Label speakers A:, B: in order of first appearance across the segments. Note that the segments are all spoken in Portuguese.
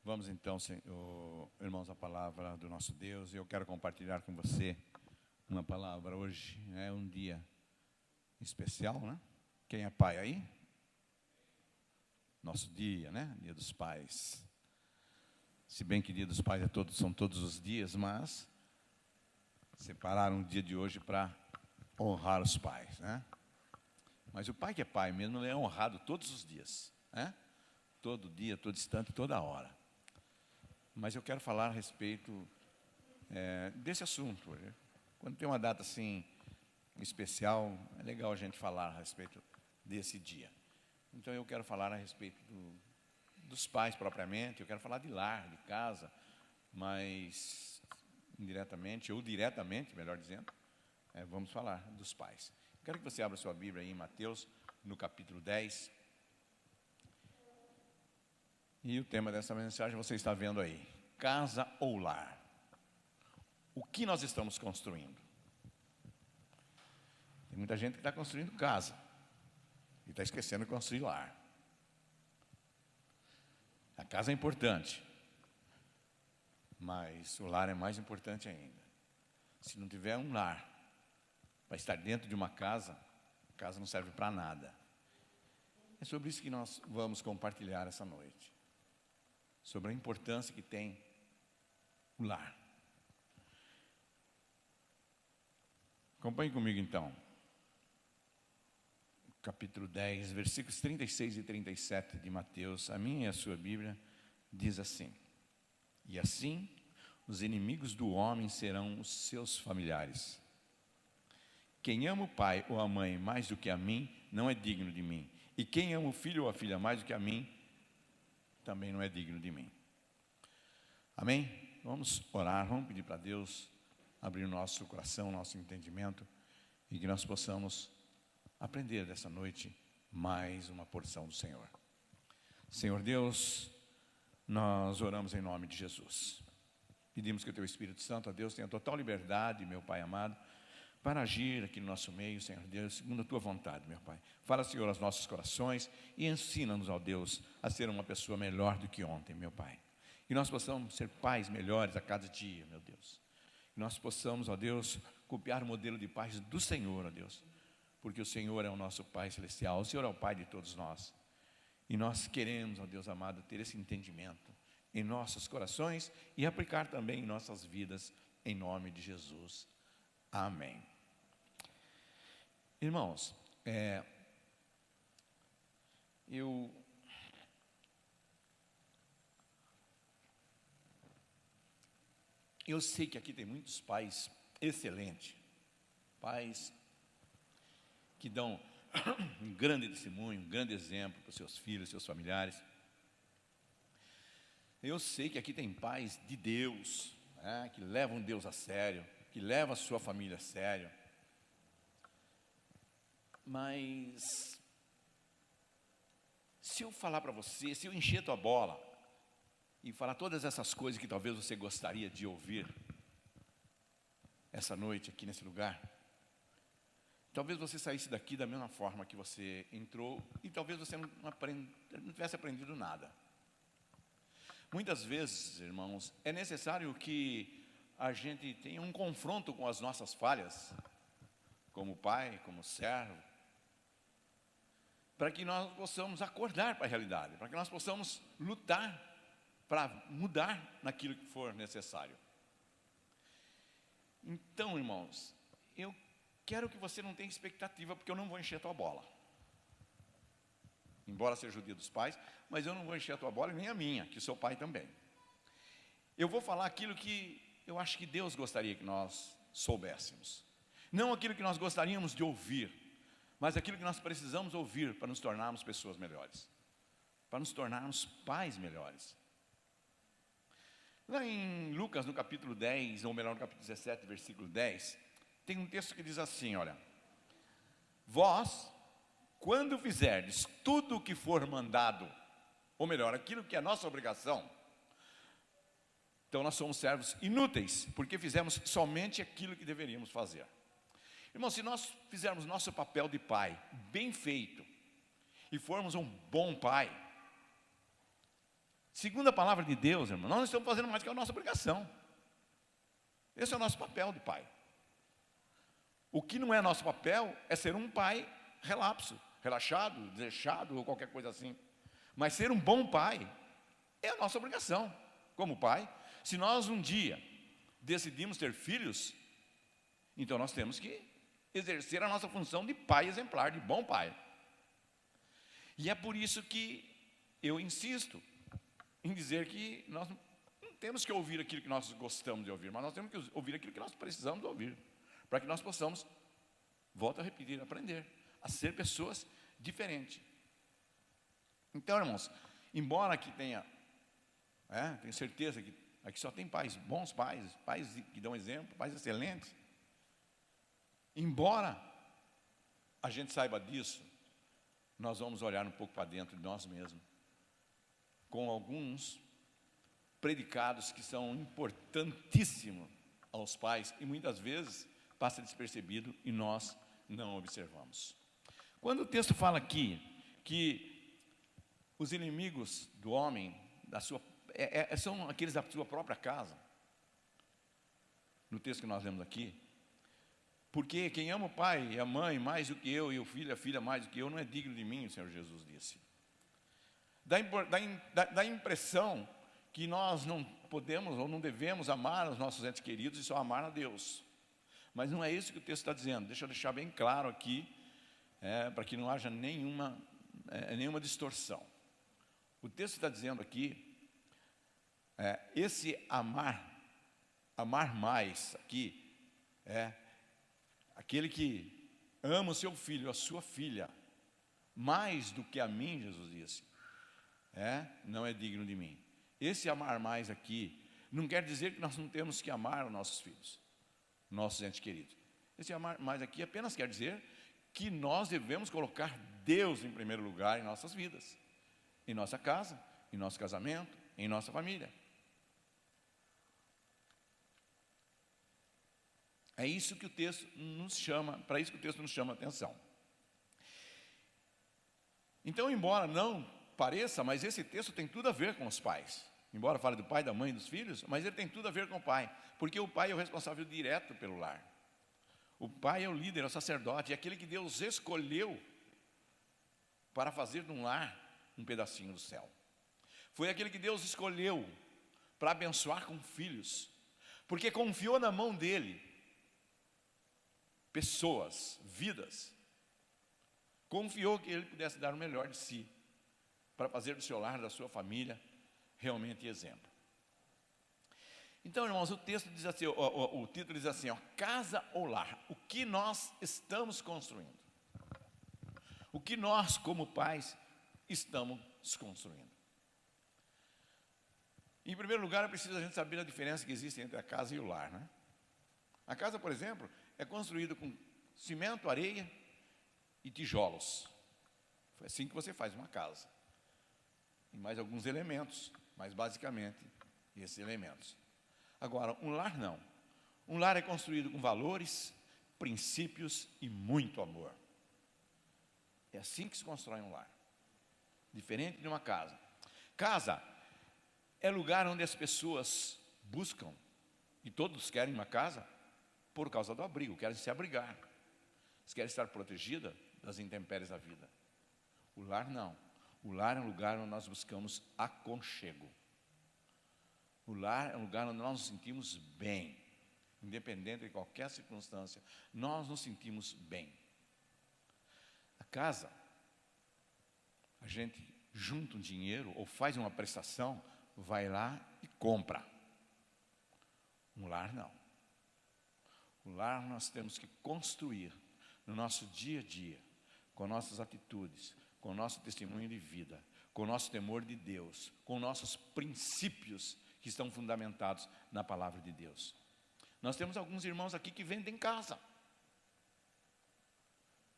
A: Vamos então, irmãos, a palavra do nosso Deus. Eu quero compartilhar com você uma palavra hoje. É um dia especial, né? Quem é pai aí? Nosso dia, né? Dia dos pais. Se bem que dia dos pais são todos os dias, mas separaram o dia de hoje para honrar os pais, né? Mas o pai que é pai mesmo, ele é honrado todos os dias, né? Todo dia, todo instante, toda hora. Mas eu quero falar a respeito desse assunto. Quando tem uma data assim especial, é legal a gente falar a respeito desse dia. Então eu quero falar a respeito dos pais propriamente, eu quero falar de lar, de casa, mas indiretamente, ou diretamente, melhor dizendo, vamos falar dos pais. Eu quero que você abra sua Bíblia aí em Mateus, no capítulo 10. E o tema dessa mensagem você está vendo aí, casa ou lar. O que nós estamos construindo? Tem muita gente que está construindo casa e está esquecendo de construir lar. A casa é importante, mas o lar é mais importante ainda. Se não tiver um lar para estar dentro de uma casa, a casa não serve para nada. É sobre isso que nós vamos compartilhar essa noite. Sobre a importância que tem o lar. Acompanhe comigo então. Capítulo 10, versículos 36 e 37 de Mateus, a minha e a sua Bíblia, diz assim: E assim, os inimigos do homem serão os seus familiares. Quem ama o pai ou a mãe mais do que a mim, não é digno de mim. E quem ama o filho ou a filha mais do que a mim, também não é digno de mim. Amém? Vamos orar, vamos pedir para Deus abrir o nosso coração, nosso entendimento, e que nós possamos aprender dessa noite mais uma porção do Senhor. Senhor Deus, nós oramos em nome de Jesus. Pedimos que o Teu Espírito Santo, ó Deus, tenha total liberdade, meu Pai amado, para agir aqui no nosso meio, Senhor Deus, segundo a Tua vontade, meu Pai. Fala, Senhor, aos nossos corações e ensina-nos, ó Deus, a ser uma pessoa melhor do que ontem, meu Pai. Que nós possamos ser pais melhores a cada dia, meu Deus. Que nós possamos, ó Deus, copiar o modelo de pais do Senhor, ó Deus. Porque o Senhor é o nosso Pai Celestial, o Senhor é o Pai de todos nós. E nós queremos, ó Deus amado, ter esse entendimento em nossos corações e aplicar também em nossas vidas, em nome de Jesus. Amém. Irmãos, eu sei que aqui tem muitos pais excelentes, pais que dão um grande testemunho, um grande exemplo para os seus filhos, seus familiares. Eu sei que aqui tem pais de Deus, né, que levam Deus a sério, que levam a sua família a sério. Mas se eu falar para você, se eu encher tua bola e falar todas essas coisas que talvez você gostaria de ouvir essa noite aqui nesse lugar, talvez você saísse daqui da mesma forma que você entrou e talvez você não tivesse aprendido nada. Muitas vezes, irmãos, é necessário que a gente tenha um confronto com as nossas falhas, como pai, como servo, para que nós possamos acordar para a realidade, para que nós possamos lutar para mudar naquilo que for necessário. Então, irmãos, eu quero que você não tenha expectativa, porque eu não vou encher a tua bola. Embora seja o dia dos pais, mas eu não vou encher a tua bola e nem a minha, que sou pai também. Eu vou falar aquilo que eu acho que Deus gostaria que nós soubéssemos. Não aquilo que nós gostaríamos de ouvir, mas aquilo que nós precisamos ouvir para nos tornarmos pessoas melhores, para nos tornarmos pais melhores. Lá em Lucas, no capítulo 10, ou melhor, no capítulo 17, versículo 10, tem um texto que diz assim, olha: Vós, quando fizerdes tudo o que for mandado, ou melhor, aquilo que é nossa obrigação, então nós somos servos inúteis, porque fizemos somente aquilo que deveríamos fazer. Irmão, se nós fizermos nosso papel de pai bem feito, e formos um bom pai, Segundo a palavra de Deus, irmão, nós não estamos fazendo mais que a nossa obrigação. Esse é o nosso papel de pai. O que não é nosso papel é ser um pai relapso, relaxado, desleixado ou qualquer coisa assim. Mas ser um bom pai é a nossa obrigação como pai. Se nós um dia decidimos ter filhos, então nós temos que exercer a nossa função de pai exemplar, de bom pai. E é por isso que eu insisto em dizer que nós não temos que ouvir aquilo que nós gostamos de ouvir, mas nós temos que ouvir aquilo que nós precisamos ouvir, para que nós possamos, volto a repetir, aprender a ser pessoas diferentes. Então, irmãos, embora aqui tenho certeza que aqui só tem pais, bons pais, pais que dão exemplo, pais excelentes. Embora a gente saiba disso, nós vamos olhar um pouco para dentro de nós mesmos, com alguns predicados que são importantíssimos aos pais e muitas vezes passa despercebido e nós não observamos. Quando o texto fala aqui que os inimigos do homem, são aqueles da sua própria casa, no texto que nós lemos aqui, porque quem ama o pai e a mãe mais do que eu, e o filho e a filha mais do que eu, não é digno de mim, o Senhor Jesus disse. Dá a impressão que nós não podemos ou não devemos amar os nossos entes queridos e só amar a Deus. Mas não é isso que o texto está dizendo. Deixa eu deixar bem claro aqui, para que não haja nenhuma distorção. O texto está dizendo aqui, esse amar mais aqui, aquele que ama o seu filho, a sua filha, mais do que a mim, Jesus disse, não é digno de mim. Esse amar mais aqui, não quer dizer que nós não temos que amar os nossos filhos, nossos entes queridos. Esse amar mais aqui apenas quer dizer que nós devemos colocar Deus em primeiro lugar em nossas vidas, em nossa casa, em nosso casamento, em nossa família. É isso que o texto nos chama, para isso que o texto nos chama a atenção. Então, embora não pareça, mas esse texto tem tudo a ver com os pais. Embora fale do pai, da mãe e dos filhos, mas ele tem tudo a ver com o pai, porque o pai é o responsável direto pelo lar. O pai é o líder, é o sacerdote, é aquele que Deus escolheu para fazer de um lar um pedacinho do céu. Foi aquele que Deus escolheu para abençoar com filhos, porque confiou na mão dele pessoas, vidas. Confiou que ele pudesse dar o melhor de si, para fazer do seu lar, da sua família, realmente exemplo. Então, irmãos, o texto diz assim, o título diz assim, casa ou lar, o que nós estamos construindo? O que nós, como pais, estamos construindo? Em primeiro lugar, é preciso a gente saber a diferença que existe entre a casa e o lar, né? A casa, por exemplo, é construída com cimento, areia e tijolos. Foi assim que você faz uma casa. E mais alguns elementos, mas basicamente esses elementos. Agora, um lar não. Um lar é construído com valores, princípios e muito amor. É assim que se constrói um lar. Diferente de uma casa. Casa é lugar onde as pessoas buscam, e todos querem uma casa por causa do abrigo, querem se abrigar. Eles querem estar protegidas das intempéries da vida. O lar não. O lar é um lugar onde nós buscamos aconchego. O lar é um lugar onde nós nos sentimos bem, independente de qualquer circunstância, nós nos sentimos bem. A casa, a gente junta um dinheiro ou faz uma prestação, vai lá e compra. Um lar não. O lar nós temos que construir no nosso dia a dia, com nossas atitudes, com o nosso testemunho de vida, com o nosso temor de Deus, com nossos princípios que estão fundamentados na palavra de Deus. Nós temos alguns irmãos aqui que vendem casa.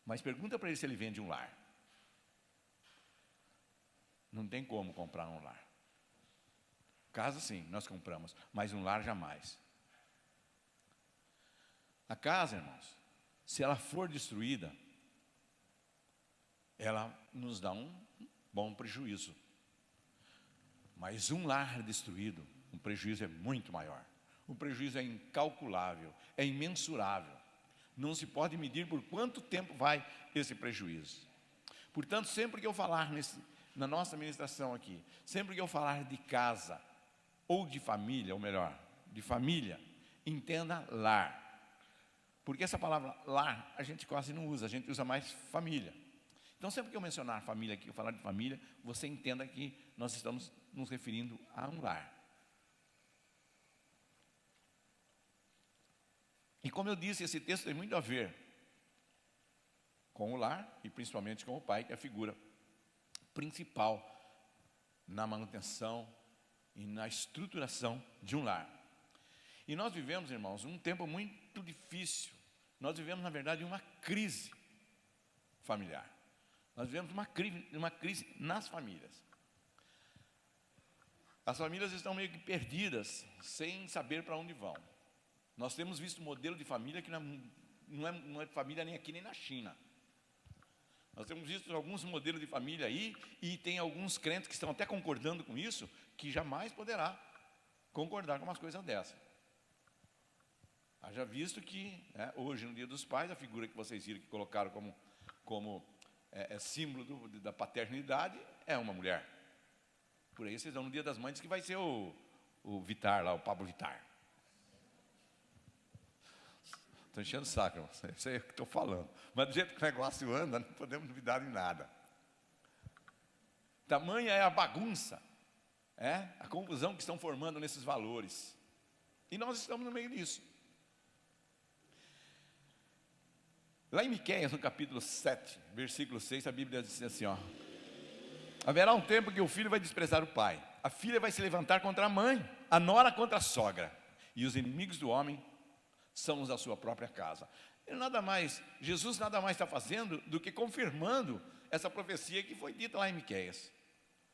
A: Mas pergunta para ele se ele vende um lar. Não tem como comprar um lar. Casa sim, nós compramos, mas um lar jamais. A casa, irmãos, se ela for destruída, ela nos dá um bom prejuízo. Mas um lar destruído, o prejuízo é muito maior. O prejuízo é incalculável, é imensurável. Não se pode medir por quanto tempo vai esse prejuízo. Portanto, sempre que eu falar na nossa ministração aqui, sempre que eu falar de casa ou de família, ou melhor, de família, entenda lar. Porque essa palavra lar a gente quase não usa, a gente usa mais família. Então, sempre que eu mencionar família aqui, eu falar de família, você entenda que nós estamos nos referindo a um lar. E como eu disse, esse texto tem muito a ver com o lar e principalmente com o pai, que é a figura principal na manutenção e na estruturação de um lar. E nós vivemos, irmãos, um tempo muito difícil. Nós vivemos, na verdade, uma crise familiar. Nós vivemos uma crise nas famílias. As famílias estão meio que perdidas, sem saber para onde vão. Nós temos visto um modelo de família que não é família nem aqui nem na China. Nós temos visto alguns modelos de família aí, e tem alguns crentes que estão até concordando com isso, que jamais poderá concordar com umas coisas dessas. Haja visto que, hoje, no Dia dos Pais, a figura que vocês viram que colocaram como símbolo da paternidade é uma mulher. Por aí vocês vão no Dia das Mães, que vai ser o Vittar lá, o Pablo Vittar. Estou enchendo o saco, irmão. Isso aí é o que estou falando. Mas do jeito que o negócio anda, não podemos duvidar em nada. Tamanha é a bagunça, a confusão que estão formando nesses valores. E nós estamos no meio disso. Lá em Miqueias, no capítulo 7, versículo 6, a Bíblia diz assim, haverá um tempo que o filho vai desprezar o pai, a filha vai se levantar contra a mãe, a nora contra a sogra, e os inimigos do homem são os da sua própria casa. Jesus nada mais está fazendo do que confirmando essa profecia que foi dita lá em Miqueias.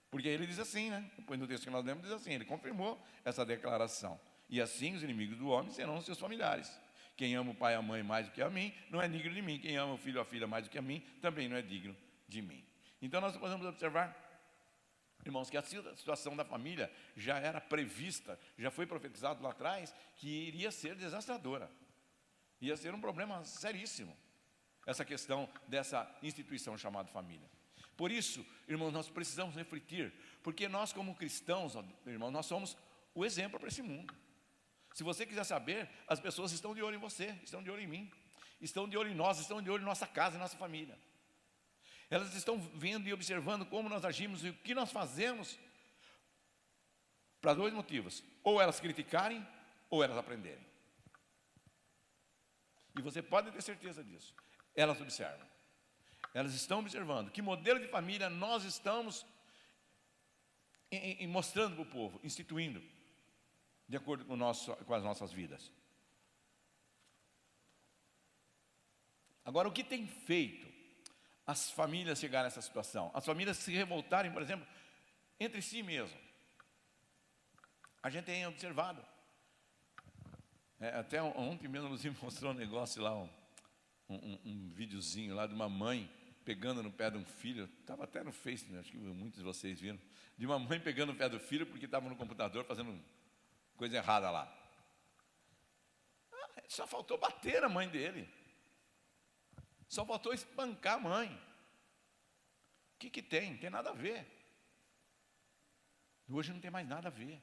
A: Porque ele diz assim, depois no texto que nós lemos diz assim, ele confirmou essa declaração. E assim os inimigos do homem serão os seus familiares. Quem ama o pai e a mãe mais do que a mim, não é digno de mim. Quem ama o filho ou a filha mais do que a mim, também não é digno de mim. Então nós podemos observar, irmãos, que a situação da família já era prevista, já foi profetizado lá atrás, que iria ser desastradora. Ia ser um problema seríssimo, essa questão dessa instituição chamada família. Por isso, irmãos, nós precisamos refletir, porque nós como cristãos, irmãos, nós somos o exemplo para esse mundo. Se você quiser saber, as pessoas estão de olho em você, estão de olho em mim, estão de olho em nós, estão de olho em nossa casa, em nossa família. Elas estão vendo e observando como nós agimos e o que nós fazemos, para dois motivos: ou elas criticarem, ou elas aprenderem. E você pode ter certeza disso. Elas observam. Elas estão observando que modelo de família nós estamos mostrando para o povo, instituindo, de acordo com as nossas vidas. Agora, o que tem feito as famílias chegarem nessa situação? As famílias se revoltarem, por exemplo, entre si mesmo. A gente tem observado. Até ontem mesmo nos mostrou um negócio lá, um videozinho lá de uma mãe pegando no pé de um filho. Estava até no Face, acho que muitos de vocês viram. De uma mãe pegando no pé do filho porque estava no computador fazendo coisa errada lá. Só faltou bater a mãe dele. Só faltou espancar a mãe. O que tem? Não tem nada a ver. Hoje não tem mais nada a ver.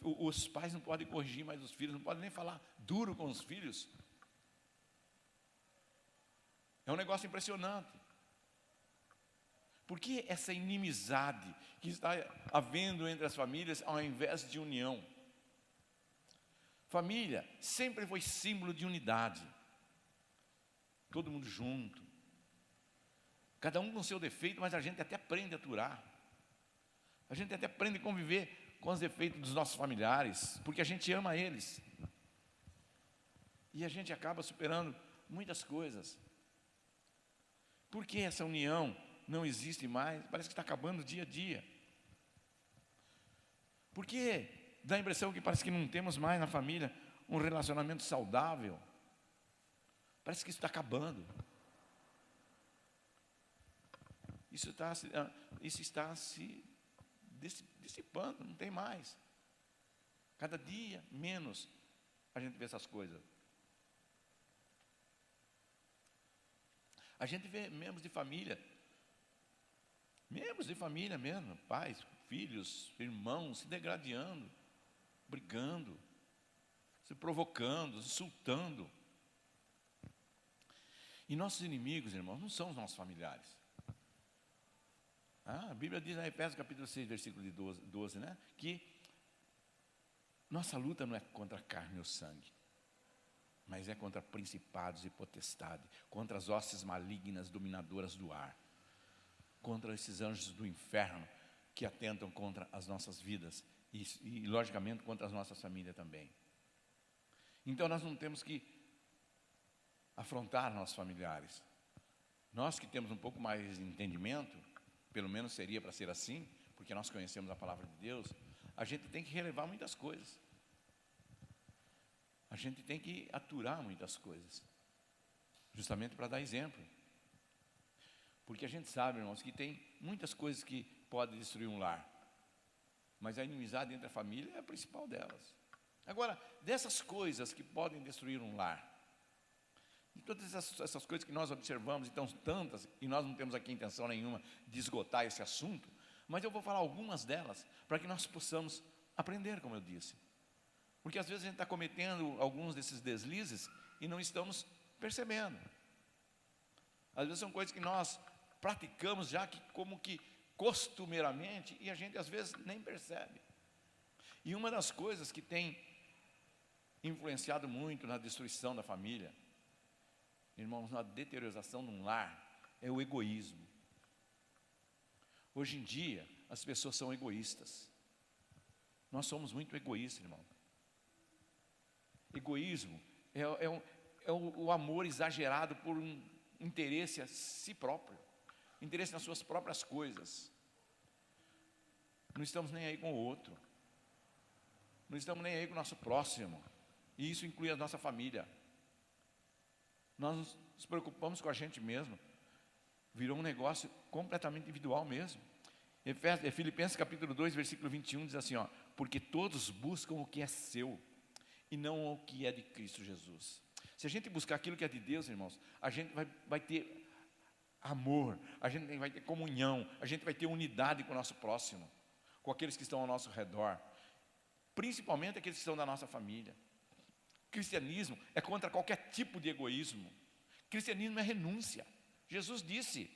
A: Os pais não podem corrigir mais os filhos, não podem nem falar duro com os filhos. É um negócio impressionante. Por que essa inimizade que está havendo entre as famílias ao invés de união? Família sempre foi símbolo de unidade. Todo mundo junto. Cada um com seu defeito, mas a gente até aprende a aturar. A gente até aprende a conviver com os defeitos dos nossos familiares, porque a gente ama eles. E a gente acaba superando muitas coisas. Por que essa união não existe mais? Parece que está acabando dia a dia. Por que dá a impressão que parece que não temos mais na família um relacionamento saudável? Parece que isso está acabando. Isso está se dissipando, não tem mais. Cada dia menos a gente vê essas coisas. A gente vê membros de família mesmo, pais, filhos, irmãos, se degradando, brigando, se provocando, insultando. E nossos inimigos, irmãos, não são os nossos familiares. A Bíblia diz em Efésios capítulo 6, versículo de 12, né? Que nossa luta não é contra a carne ou sangue, mas é contra principados e potestades, contra as hostes malignas dominadoras do ar, contra esses anjos do inferno que atentam contra as nossas vidas e logicamente, contra as nossas famílias também. Então, nós não temos que afrontar nossos familiares. Nós que temos um pouco mais de entendimento, pelo menos seria para ser assim, porque nós conhecemos a palavra de Deus, a gente tem que relevar muitas coisas. A gente tem que aturar muitas coisas, justamente para dar exemplo. Porque a gente sabe, irmãos, que tem muitas coisas que podem destruir um lar, mas a inimizade entre a família é a principal delas. Agora, dessas coisas que podem destruir um lar, de todas essas coisas que nós observamos, então tantas, e nós não temos aqui intenção nenhuma de esgotar esse assunto, mas eu vou falar algumas delas, para que nós possamos aprender, como eu disse. Porque às vezes a gente está cometendo alguns desses deslizes e não estamos percebendo. Às vezes são coisas que nós praticamos já que como que costumeiramente e a gente às vezes nem percebe. E uma das coisas que tem influenciado muito na destruição da família, irmãos, na deteriorização de um lar, é o egoísmo. Hoje em dia, as pessoas são egoístas. Nós somos muito egoístas, irmão. Egoísmo é o amor exagerado por um interesse a si próprio, interesse nas suas próprias coisas. Não estamos nem aí com o outro, não estamos nem aí com o nosso próximo, e isso inclui a nossa família. Nós nos preocupamos com a gente mesmo, virou um negócio completamente individual mesmo. Filipenses capítulo 2, versículo 21 diz assim, porque todos buscam o que é seu, e não o que é de Cristo Jesus. Se a gente buscar aquilo que é de Deus, irmãos, a gente vai ter amor, a gente vai ter comunhão, a gente vai ter unidade com o nosso próximo, com aqueles que estão ao nosso redor, principalmente aqueles que estão da nossa família. Cristianismo é contra qualquer tipo de egoísmo. Cristianismo é renúncia. Jesus disse,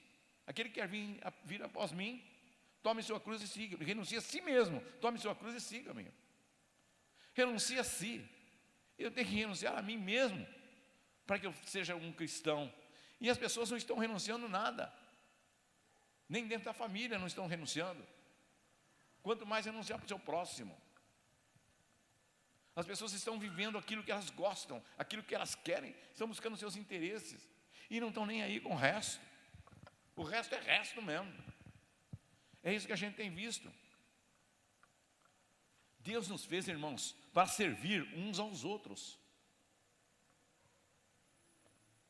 A: aquele que quer vir após mim, tome sua cruz e siga. Renuncie a si mesmo, tome sua cruz e siga-me. Renuncie a si. Eu tenho que renunciar a mim mesmo, para que eu seja um cristão. E as pessoas não estão renunciando nada, nem dentro da família não estão renunciando, quanto mais renunciar para o seu próximo. As pessoas estão vivendo aquilo que elas gostam, aquilo que elas querem, estão buscando seus interesses, e não estão nem aí com o resto é resto mesmo, é isso que a gente tem visto. Deus nos fez, irmãos, para servir uns aos outros.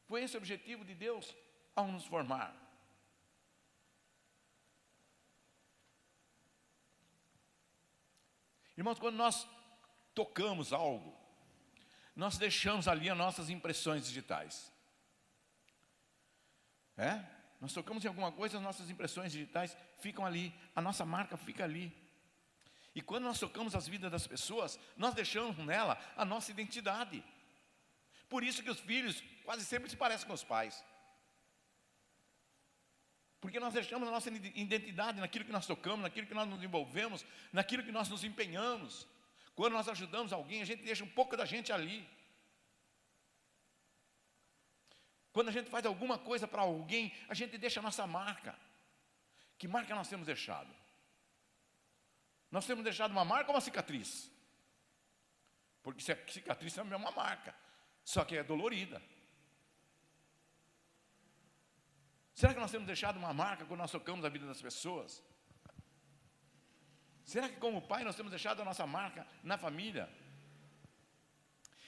A: Foi esse o objetivo de Deus ao nos formar. Irmãos, quando nós tocamos algo, nós deixamos ali as nossas impressões digitais. Nós tocamos em alguma coisa, as nossas impressões digitais ficam ali, a nossa marca fica ali. E quando nós tocamos as vidas das pessoas, nós deixamos nela a nossa identidade. Por isso que os filhos quase sempre se parecem com os pais. Porque nós deixamos a nossa identidade naquilo que nós tocamos, naquilo que nós nos envolvemos, naquilo que nós nos empenhamos. Quando nós ajudamos alguém, a gente deixa um pouco da gente ali. Quando a gente faz alguma coisa para alguém, a gente deixa a nossa marca. Que marca nós temos deixado? Nós temos deixado uma marca ou uma cicatriz? Porque cicatriz também é uma marca, só que é dolorida. Será que nós temos deixado uma marca quando nós tocamos a vida das pessoas? Será que como pai nós temos deixado a nossa marca na família?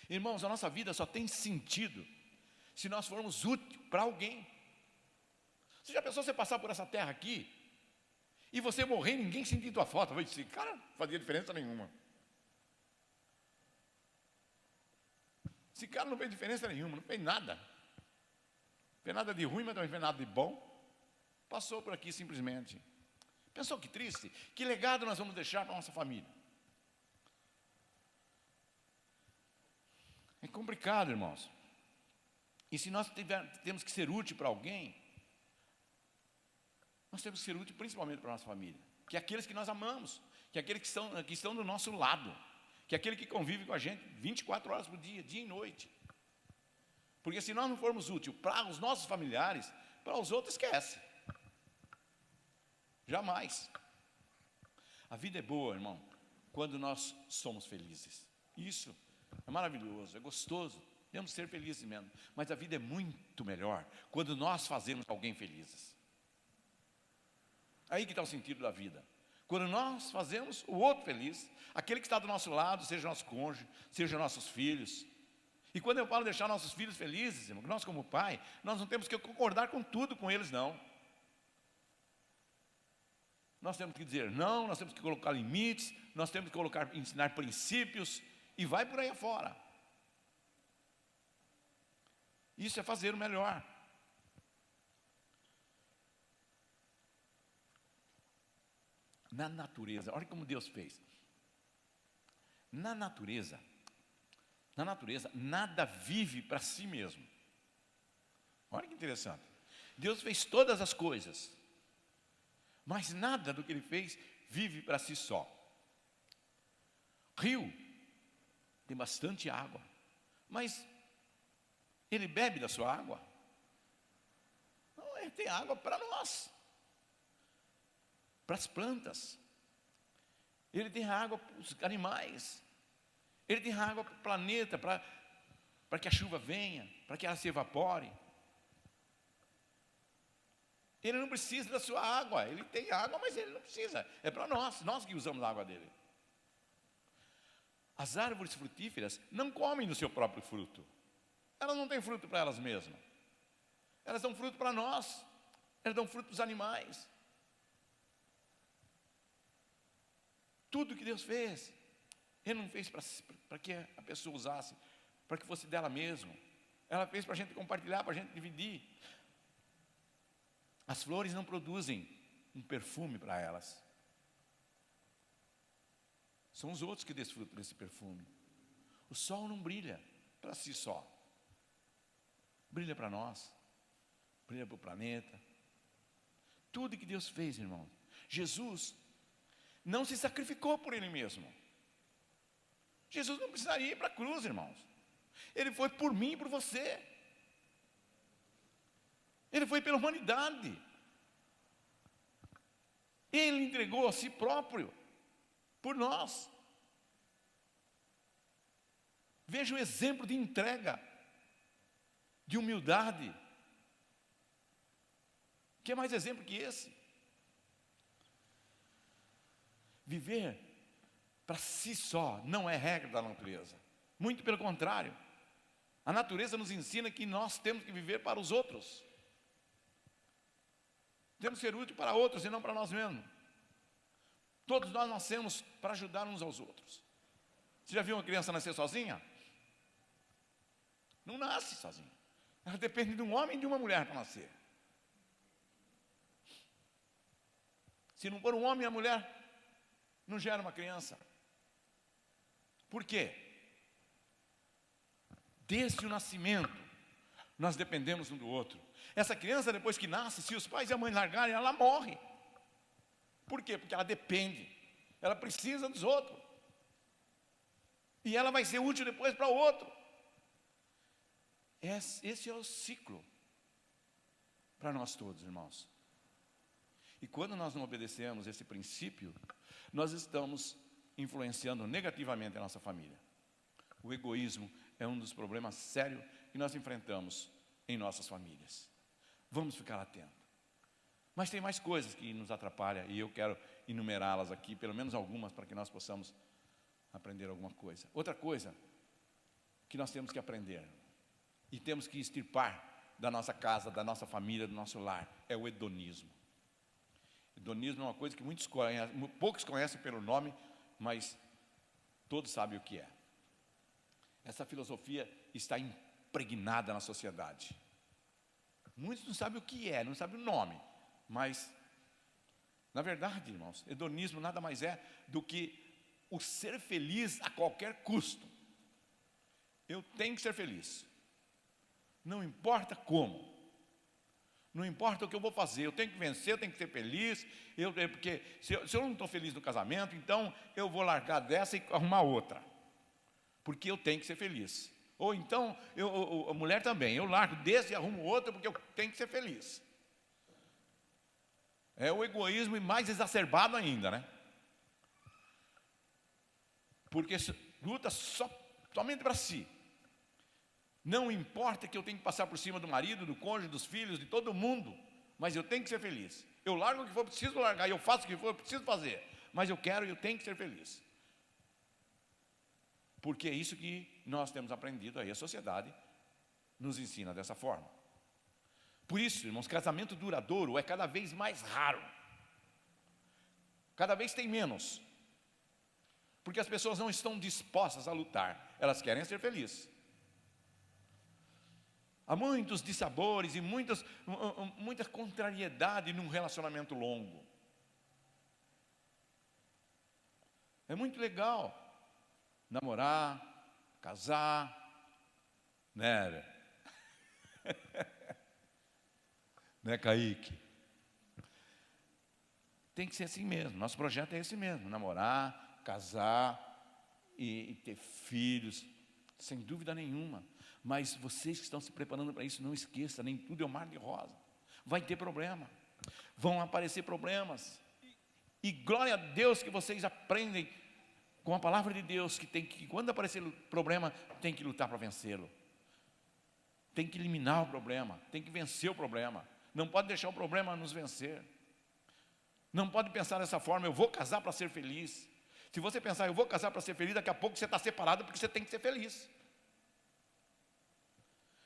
A: Irmãos, a nossa vida só tem sentido se nós formos úteis para alguém. Você já pensou você passar por essa terra aqui E você morrer e ninguém sentir tua falta. Vai dizer, cara, não fazia diferença nenhuma. Esse cara não fez diferença nenhuma, não fez nada. Não fez nada de ruim, mas não fez nada de bom. Passou por aqui simplesmente. Pensou que triste? Que legado nós vamos deixar para a nossa família? É complicado, irmãos. E se nós temos que ser útil para alguém, nós temos que ser útil principalmente para a nossa família. Que é aqueles que nós amamos, que é aqueles que estão do nosso lado, que é aquele que convive com a gente 24 horas por dia, dia e noite. Porque se nós não formos úteis para os nossos familiares, para os outros esquece. Jamais. A vida é boa, irmão, quando nós somos felizes. Isso é maravilhoso, é gostoso. Temos que ser felizes mesmo. Mas a vida é muito melhor quando nós fazemos alguém felizes. Aí que está o sentido da vida. Quando nós fazemos o outro feliz, aquele que está do nosso lado, seja nosso cônjuge, seja nossos filhos. E quando eu falo deixar nossos filhos felizes, irmão, nós como pai, nós não temos que concordar com tudo com eles, não. Nós temos que dizer não, nós temos que colocar limites, nós temos que ensinar princípios, e vai por aí afora. Isso é fazer o melhor. Na natureza, olha como Deus fez. Na natureza, nada vive para si mesmo. Olha que interessante. Deus fez todas as coisas, mas nada do que Ele fez vive para si só. Rio tem bastante água, mas ele bebe da sua água? Não, ele tem água para nós, para as plantas. Ele tem água para os animais. Ele tem água para o planeta, para que a chuva venha, para que ela se evapore. Ele não precisa da sua água. Ele tem água, mas ele não precisa. É para nós que usamos a água dele. As árvores frutíferas não comem do seu próprio fruto. Elas não têm fruto para elas mesmas. Elas dão fruto para nós. Elas dão fruto para os animais. Tudo que Deus fez, Ele não fez para que a pessoa usasse, para que fosse dela mesma. Ela fez para a gente compartilhar, para a gente dividir. As flores não produzem um perfume para elas. São os outros que desfrutam desse perfume. O sol não brilha para si só. Brilha para nós. Brilha para o planeta. Tudo que Deus fez, irmão. Jesus não se sacrificou por Ele mesmo. Jesus não precisaria ir para a cruz, irmãos. Ele foi por mim e por você. Ele foi pela humanidade. Ele entregou a si próprio por nós. Veja o exemplo de entrega, de humildade. Que é mais exemplo que esse? Viver para si só não é regra da natureza. Muito pelo contrário. A natureza nos ensina que nós temos que viver para os outros. Temos que ser úteis para outros e não para nós mesmos. Todos nós nascemos para ajudar uns aos outros. Você já viu uma criança nascer sozinha? Não nasce sozinha. Ela depende de um homem e de uma mulher para nascer. Se não for um homem e a mulher, não gera uma criança. Por quê? Desde o nascimento, nós dependemos um do outro. Essa criança, depois que nasce, se os pais e a mãe largarem, ela morre. Por quê? Porque ela depende. Ela precisa dos outros. E ela vai ser útil depois para o outro. Esse é o ciclo para nós todos, irmãos. E quando nós não obedecemos esse princípio, nós estamos influenciando negativamente a nossa família. O egoísmo é um dos problemas sérios que nós enfrentamos em nossas famílias. Vamos ficar atentos. Mas tem mais coisas que nos atrapalham e eu quero enumerá-las aqui, pelo menos algumas, para que nós possamos aprender alguma coisa. Outra coisa que nós temos que aprender e temos que extirpar da nossa casa, da nossa família, do nosso lar, é o hedonismo. Hedonismo é uma coisa que poucos conhecem pelo nome, mas todos sabem o que é. Essa filosofia está impregnada na sociedade. Muitos não sabem o que é, não sabem o nome, mas, na verdade, irmãos, hedonismo nada mais é do que o ser feliz a qualquer custo. Eu tenho que ser feliz, não importa como, não importa o que eu vou fazer, eu tenho que vencer, eu tenho que ser feliz, porque se eu não estou feliz no casamento, então eu vou largar dessa e arrumar outra, porque eu tenho que ser feliz. Ou então, a mulher também, eu largo desse e arrumo outro porque eu tenho que ser feliz. É o egoísmo mais exacerbado ainda, né? Porque luta somente para si. Não importa que eu tenho que passar por cima do marido, do cônjuge, dos filhos, de todo mundo, mas eu tenho que ser feliz. Eu largo o que for preciso largar, eu faço o que for preciso fazer, mas eu tenho que ser feliz. Porque é isso que nós temos aprendido aí, a sociedade nos ensina dessa forma. Por isso, irmãos, casamento duradouro é cada vez mais raro. Cada vez tem menos. Porque as pessoas não estão dispostas a lutar, elas querem ser felizes. Há muitos dissabores e muita contrariedade num relacionamento longo. É muito legal namorar, casar, né? Né, Kaique? Tem que ser assim mesmo, nosso projeto é esse mesmo, namorar, casar e ter filhos, sem dúvida nenhuma. Mas vocês que estão se preparando para isso, não esqueça, nem tudo é um mar de rosa. Vai ter problema, vão aparecer problemas. E glória a Deus que vocês aprendem com a palavra de Deus, que quando aparecer o problema, tem que lutar para vencê-lo. Tem que eliminar o problema, tem que vencer o problema. Não pode deixar o problema nos vencer. Não pode pensar dessa forma, eu vou casar para ser feliz. Se você pensar, eu vou casar para ser feliz, daqui a pouco você está separado porque você tem que ser feliz.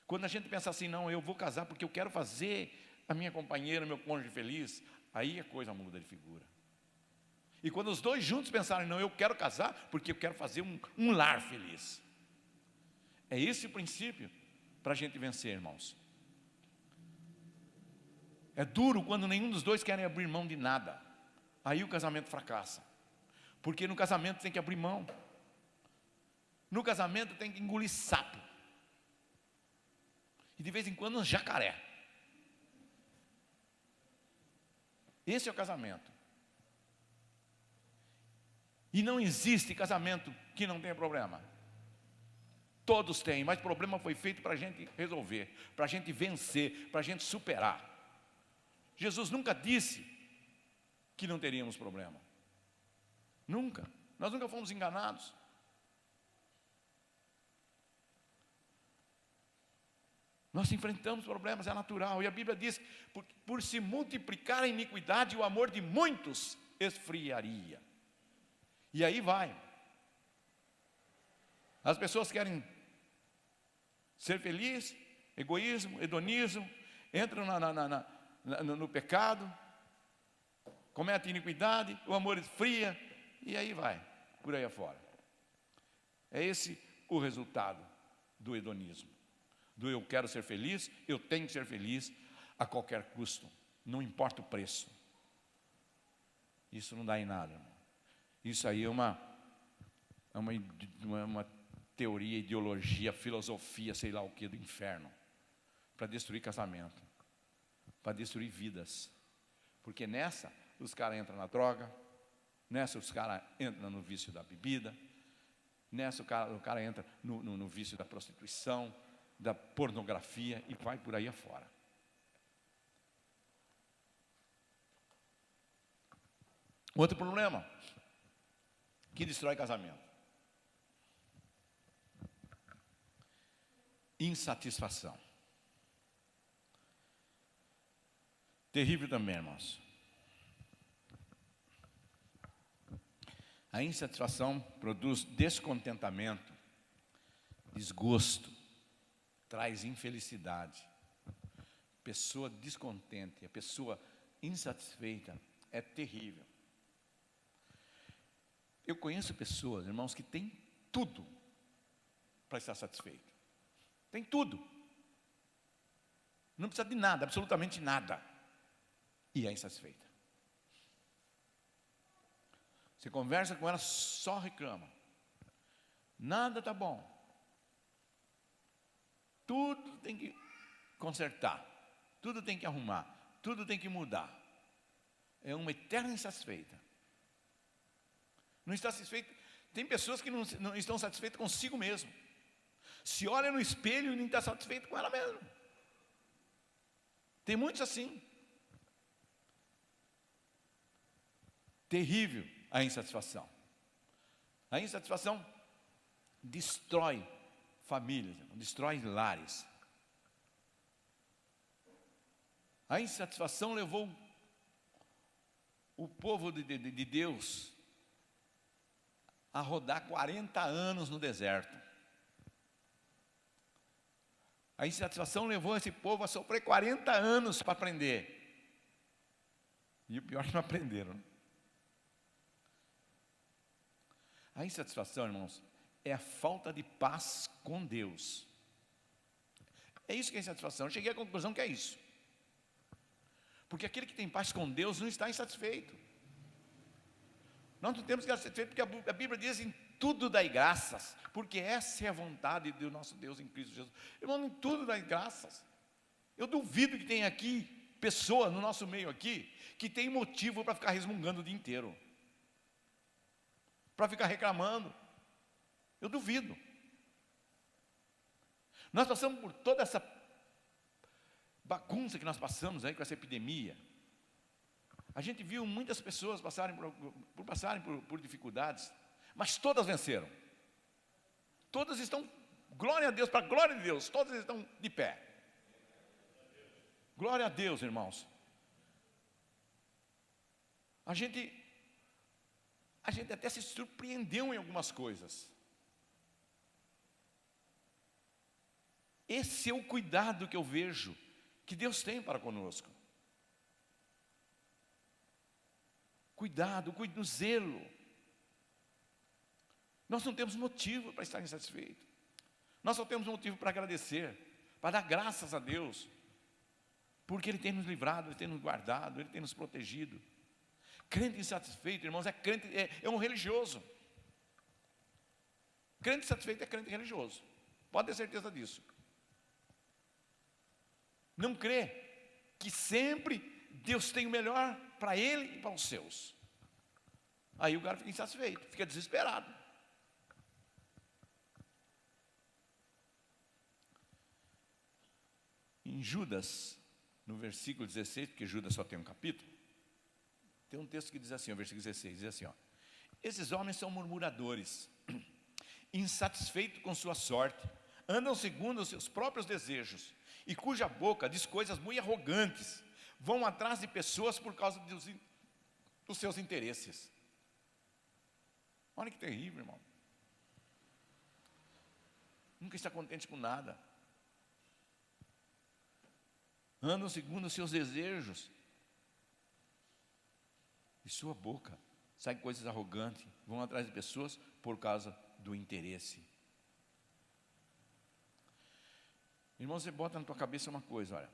A: Quando a gente pensa assim, não, eu vou casar porque eu quero fazer a minha companheira, meu cônjuge feliz, aí a coisa muda de figura. E quando os dois juntos pensarem, não, eu quero casar porque eu quero fazer um lar feliz. É esse o princípio para a gente vencer, irmãos. É duro quando nenhum dos dois querem abrir mão de nada. Aí o casamento fracassa. Porque no casamento tem que abrir mão. No casamento tem que engolir sapo. E de vez em quando um jacaré. Esse é o casamento. E não existe casamento que não tenha problema. Todos têm, mas o problema foi feito para a gente resolver, para a gente vencer, para a gente superar. Jesus nunca disse que não teríamos problema. Nunca. Nós nunca fomos enganados. Nós enfrentamos problemas, é natural. E a Bíblia diz, por se multiplicar a iniquidade, o amor de muitos esfriaria. E aí vai. As pessoas querem ser felizes, egoísmo, hedonismo, entram no pecado, cometem iniquidade, o amor esfria, e aí vai, por aí afora. É esse o resultado do hedonismo. Do eu quero ser feliz, eu tenho que ser feliz a qualquer custo, não importa o preço. Isso não dá em nada, irmão. Isso aí é uma teoria, ideologia, filosofia, sei lá o que, do inferno, para destruir casamento, para destruir vidas. Porque nessa, os caras entram na droga, nessa os caras entram no vício da bebida, nessa o cara entra no vício da prostituição, da pornografia e vai por aí afora. Outro problema que destrói casamento: insatisfação. Terrível também, irmãos. A insatisfação produz descontentamento, desgosto, traz infelicidade. Pessoa descontente, a pessoa insatisfeita, é terrível. Eu conheço pessoas, irmãos, que têm tudo para estar satisfeito. Tem tudo. Não precisa de nada, absolutamente nada. E é insatisfeita. Você conversa com ela, só reclama. Nada está bom. Tudo tem que consertar. Tudo tem que arrumar. Tudo tem que mudar. É uma eterna insatisfeita. Não está satisfeita. Tem pessoas que não estão satisfeitas consigo mesmo. Se olha no espelho e não está satisfeito com ela mesma. Tem muitos assim. Terrível a insatisfação. A insatisfação destrói famílias, destrói lares. A insatisfação levou o povo de Deus a rodar 40 anos no deserto. A insatisfação levou esse povo a sofrer 40 anos para aprender. E o pior é que não aprenderam. A insatisfação, irmãos, é a falta de paz com Deus. É isso que é insatisfação. Eu cheguei à conclusão que é isso. Porque aquele que tem paz com Deus não está insatisfeito. Nós não temos que estar satisfeitos, porque a Bíblia diz: em tudo dai graças, porque essa é a vontade do nosso Deus em Cristo Jesus. Irmão, em tudo dai graças. Eu duvido que tenha aqui pessoa no nosso meio aqui que tem motivo para ficar resmungando o dia inteiro, para ficar reclamando. Eu duvido. Nós passamos por toda essa bagunça que nós passamos aí com essa epidemia. A gente viu muitas pessoas passarem por dificuldades, mas todas venceram. Todas estão, glória a Deus, para a glória de Deus, todas estão de pé. Glória a Deus, irmãos. A gente até se surpreendeu em algumas coisas. Esse é o cuidado que eu vejo que Deus tem para conosco. Cuidado, o zelo. Nós não temos motivo para estar insatisfeitos. Nós só temos motivo para agradecer, para dar graças a Deus, porque Ele tem nos livrado, Ele tem nos guardado, Ele tem nos protegido. Crente insatisfeito, irmãos, é um religioso. Crente insatisfeito é crente religioso. Pode ter certeza disso. Não crê que sempre Deus tem o melhor para ele e para os seus. Aí o cara fica insatisfeito, fica desesperado. Em Judas, no versículo 16, porque Judas só tem um capítulo, tem um texto que diz assim, o versículo 16, diz assim, ó: esses homens são murmuradores, insatisfeitos com sua sorte, andam segundo os seus próprios desejos, e cuja boca diz coisas muito arrogantes, vão atrás de pessoas por causa dos seus interesses. Olha que terrível, irmão. Nunca está contente com nada. Andam segundo os seus desejos. De sua boca saem coisas arrogantes, vão atrás de pessoas por causa do interesse. Irmão, você bota na tua cabeça uma coisa, olha.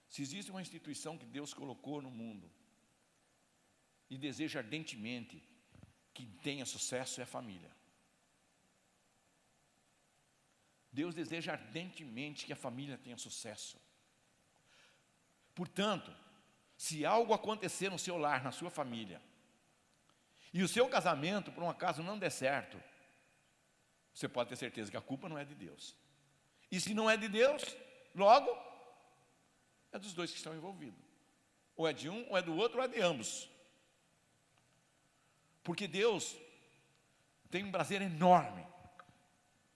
A: Se existe uma instituição que Deus colocou no mundo e deseja ardentemente que tenha sucesso, é a família. Deus deseja ardentemente que a família tenha sucesso. Portanto, se algo acontecer no seu lar, na sua família, e o seu casamento, por um acaso, não der certo, você pode ter certeza que a culpa não é de Deus. E se não é de Deus, logo, é dos dois que estão envolvidos. Ou é de um, ou é do outro, ou é de ambos. Porque Deus tem um prazer enorme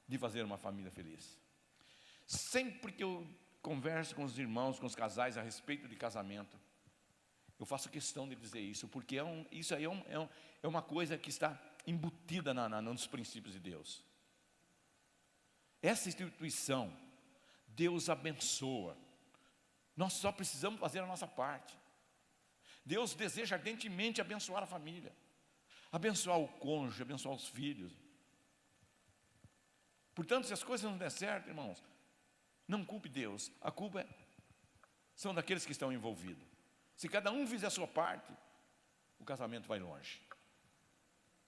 A: de fazer uma família feliz. Sempre que eu converso com os irmãos, com os casais a respeito de casamento, eu faço questão de dizer isso, porque isso aí é uma coisa que está embutida nos princípios de Deus. Essa instituição, Deus abençoa. Nós só precisamos fazer a nossa parte. Deus deseja ardentemente abençoar a família, abençoar o cônjuge, abençoar os filhos. Portanto, se as coisas não der certo, irmãos, não culpe Deus, a culpa são daqueles que estão envolvidos. Se cada um fizer a sua parte, o casamento vai longe.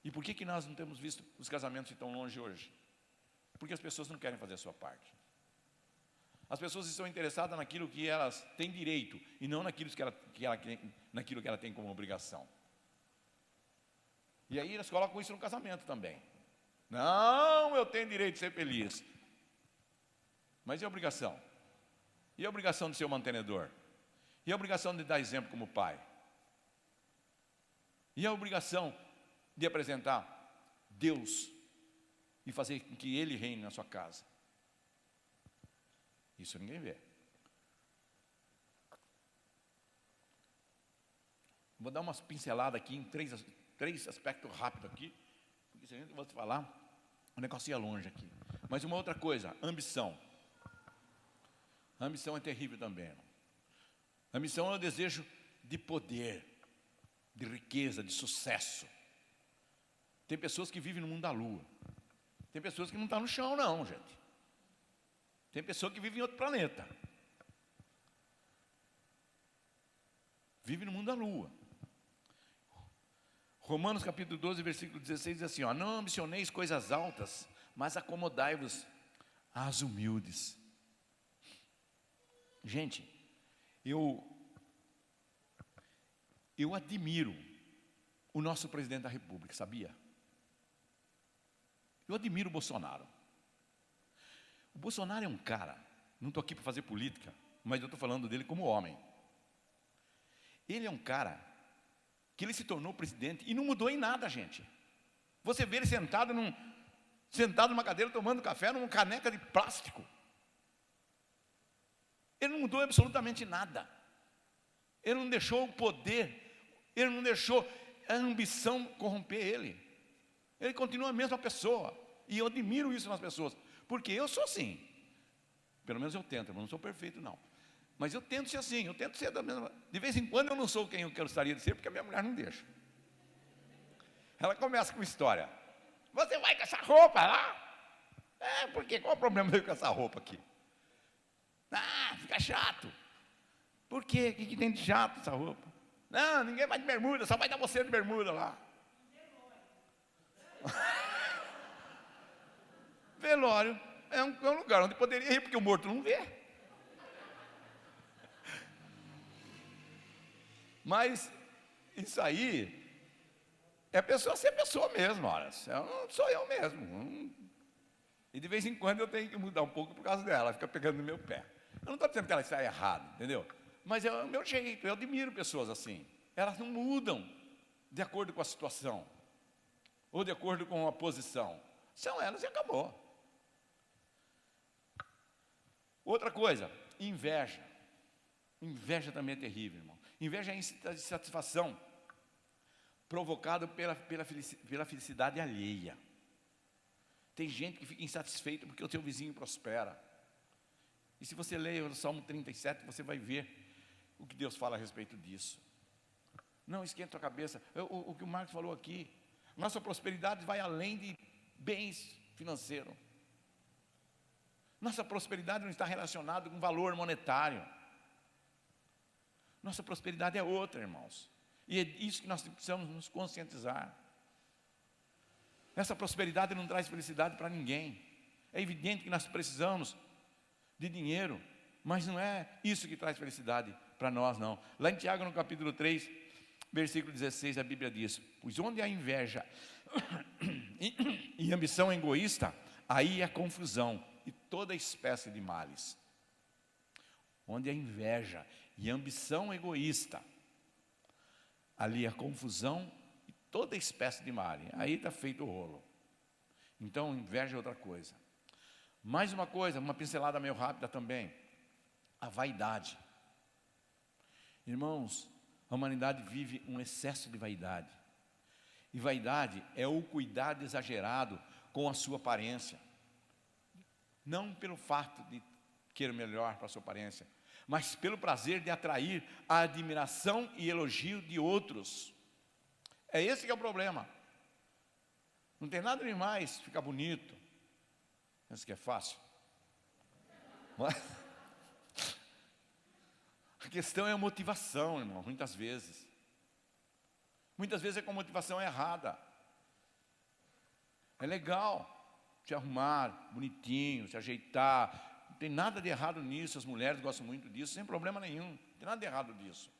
A: E por que nós não temos visto os casamentos ir tão longe hoje? Porque as pessoas não querem fazer a sua parte. As pessoas estão interessadas naquilo que elas têm direito e não naquilo que ela tem como obrigação. E aí elas colocam isso no casamento também. Não, eu tenho direito de ser feliz. Mas e a obrigação? E a obrigação de ser o mantenedor? E a obrigação de dar exemplo como pai? E a obrigação de apresentar Deus e fazer com que Ele reine na sua casa? Isso ninguém vê. Vou dar umas pinceladas aqui em três aspectos rápidos aqui, porque se a gente for falar, o negócio ia longe aqui. Mas uma outra coisa, ambição. A ambição é terrível também, irmão. A ambição é o desejo de poder, de riqueza, de sucesso. Tem pessoas que vivem no mundo da lua. Tem pessoas que não estão no chão, não, gente. Tem pessoa que vive em outro planeta. Vive no mundo da lua. Romanos capítulo 12, versículo 16 diz assim, ó, não ambicioneis coisas altas, mas acomodai-vos às humildes. Gente, eu admiro o nosso presidente da República, sabia? Eu admiro o Bolsonaro. O Bolsonaro é um cara, não estou aqui para fazer política, mas eu estou falando dele como homem. Ele é um cara que ele se tornou presidente e não mudou em nada, gente. Você vê ele sentado numa cadeira tomando café numa caneca de plástico. Ele não mudou absolutamente nada. Ele não deixou o poder, ele não deixou a ambição corromper ele. Ele continua a mesma pessoa. E eu admiro isso nas pessoas, porque eu sou assim. Pelo menos eu tento, eu não sou perfeito não. Mas eu tento ser assim, eu tento ser da mesma. De vez em quando eu não sou quem eu gostaria de ser, porque a minha mulher não deixa. Ela começa com história. Você vai com essa roupa lá? Por quê? Qual o problema de eu ir com essa roupa aqui? Fica chato. Por quê? O que tem de chato essa roupa? Não, ninguém vai de bermuda, só vai dar você de bermuda lá. Velório é um lugar onde poderia ir, porque o morto não vê. Mas isso aí é a pessoa ser pessoa mesmo, olha. Sou eu mesmo. E de vez em quando eu tenho que mudar um pouco por causa dela, ela fica pegando no meu pé. Eu não estou dizendo que ela está errada, entendeu? Mas é o meu jeito, eu admiro pessoas assim. Elas não mudam de acordo com a situação, ou de acordo com a posição. São elas e acabou. Outra coisa, inveja. Inveja também é terrível, irmão. Inveja é insatisfação provocada pela felicidade alheia. Tem gente que fica insatisfeita porque o seu vizinho prospera. E se você ler o Salmo 37, você vai ver o que Deus fala a respeito disso. Não esquenta a cabeça. O que o Marcos falou aqui, nossa prosperidade vai além de bens financeiros. Nossa prosperidade não está relacionada com valor monetário. Nossa prosperidade é outra, irmãos. E é isso que nós precisamos nos conscientizar. Essa prosperidade não traz felicidade para ninguém. É evidente que nós precisamos de dinheiro, mas não é isso que traz felicidade para nós, não. Lá em Tiago, no capítulo 3, versículo 16, a Bíblia diz, pois onde há inveja e ambição egoísta, aí há confusão e toda espécie de males. Onde há inveja e ambição egoísta, ali há confusão e toda espécie de mal. Aí está feito o rolo. Então, inveja é outra coisa. Mais uma coisa, uma pincelada meio rápida também. A vaidade. Irmãos, a humanidade vive um excesso de vaidade. E vaidade é o cuidado exagerado com a sua aparência. Não pelo fato de querer melhor para a sua aparência, mas pelo prazer de atrair a admiração e elogio de outros. É esse que é o problema. Não tem nada demais ficar bonito. Pensa que é fácil. Mas a questão é a motivação, irmão, muitas vezes. Muitas vezes é com motivação errada. É legal se arrumar bonitinho, se ajeitar. Não tem nada de errado nisso, as mulheres gostam muito disso, sem problema nenhum. Não tem nada de errado disso.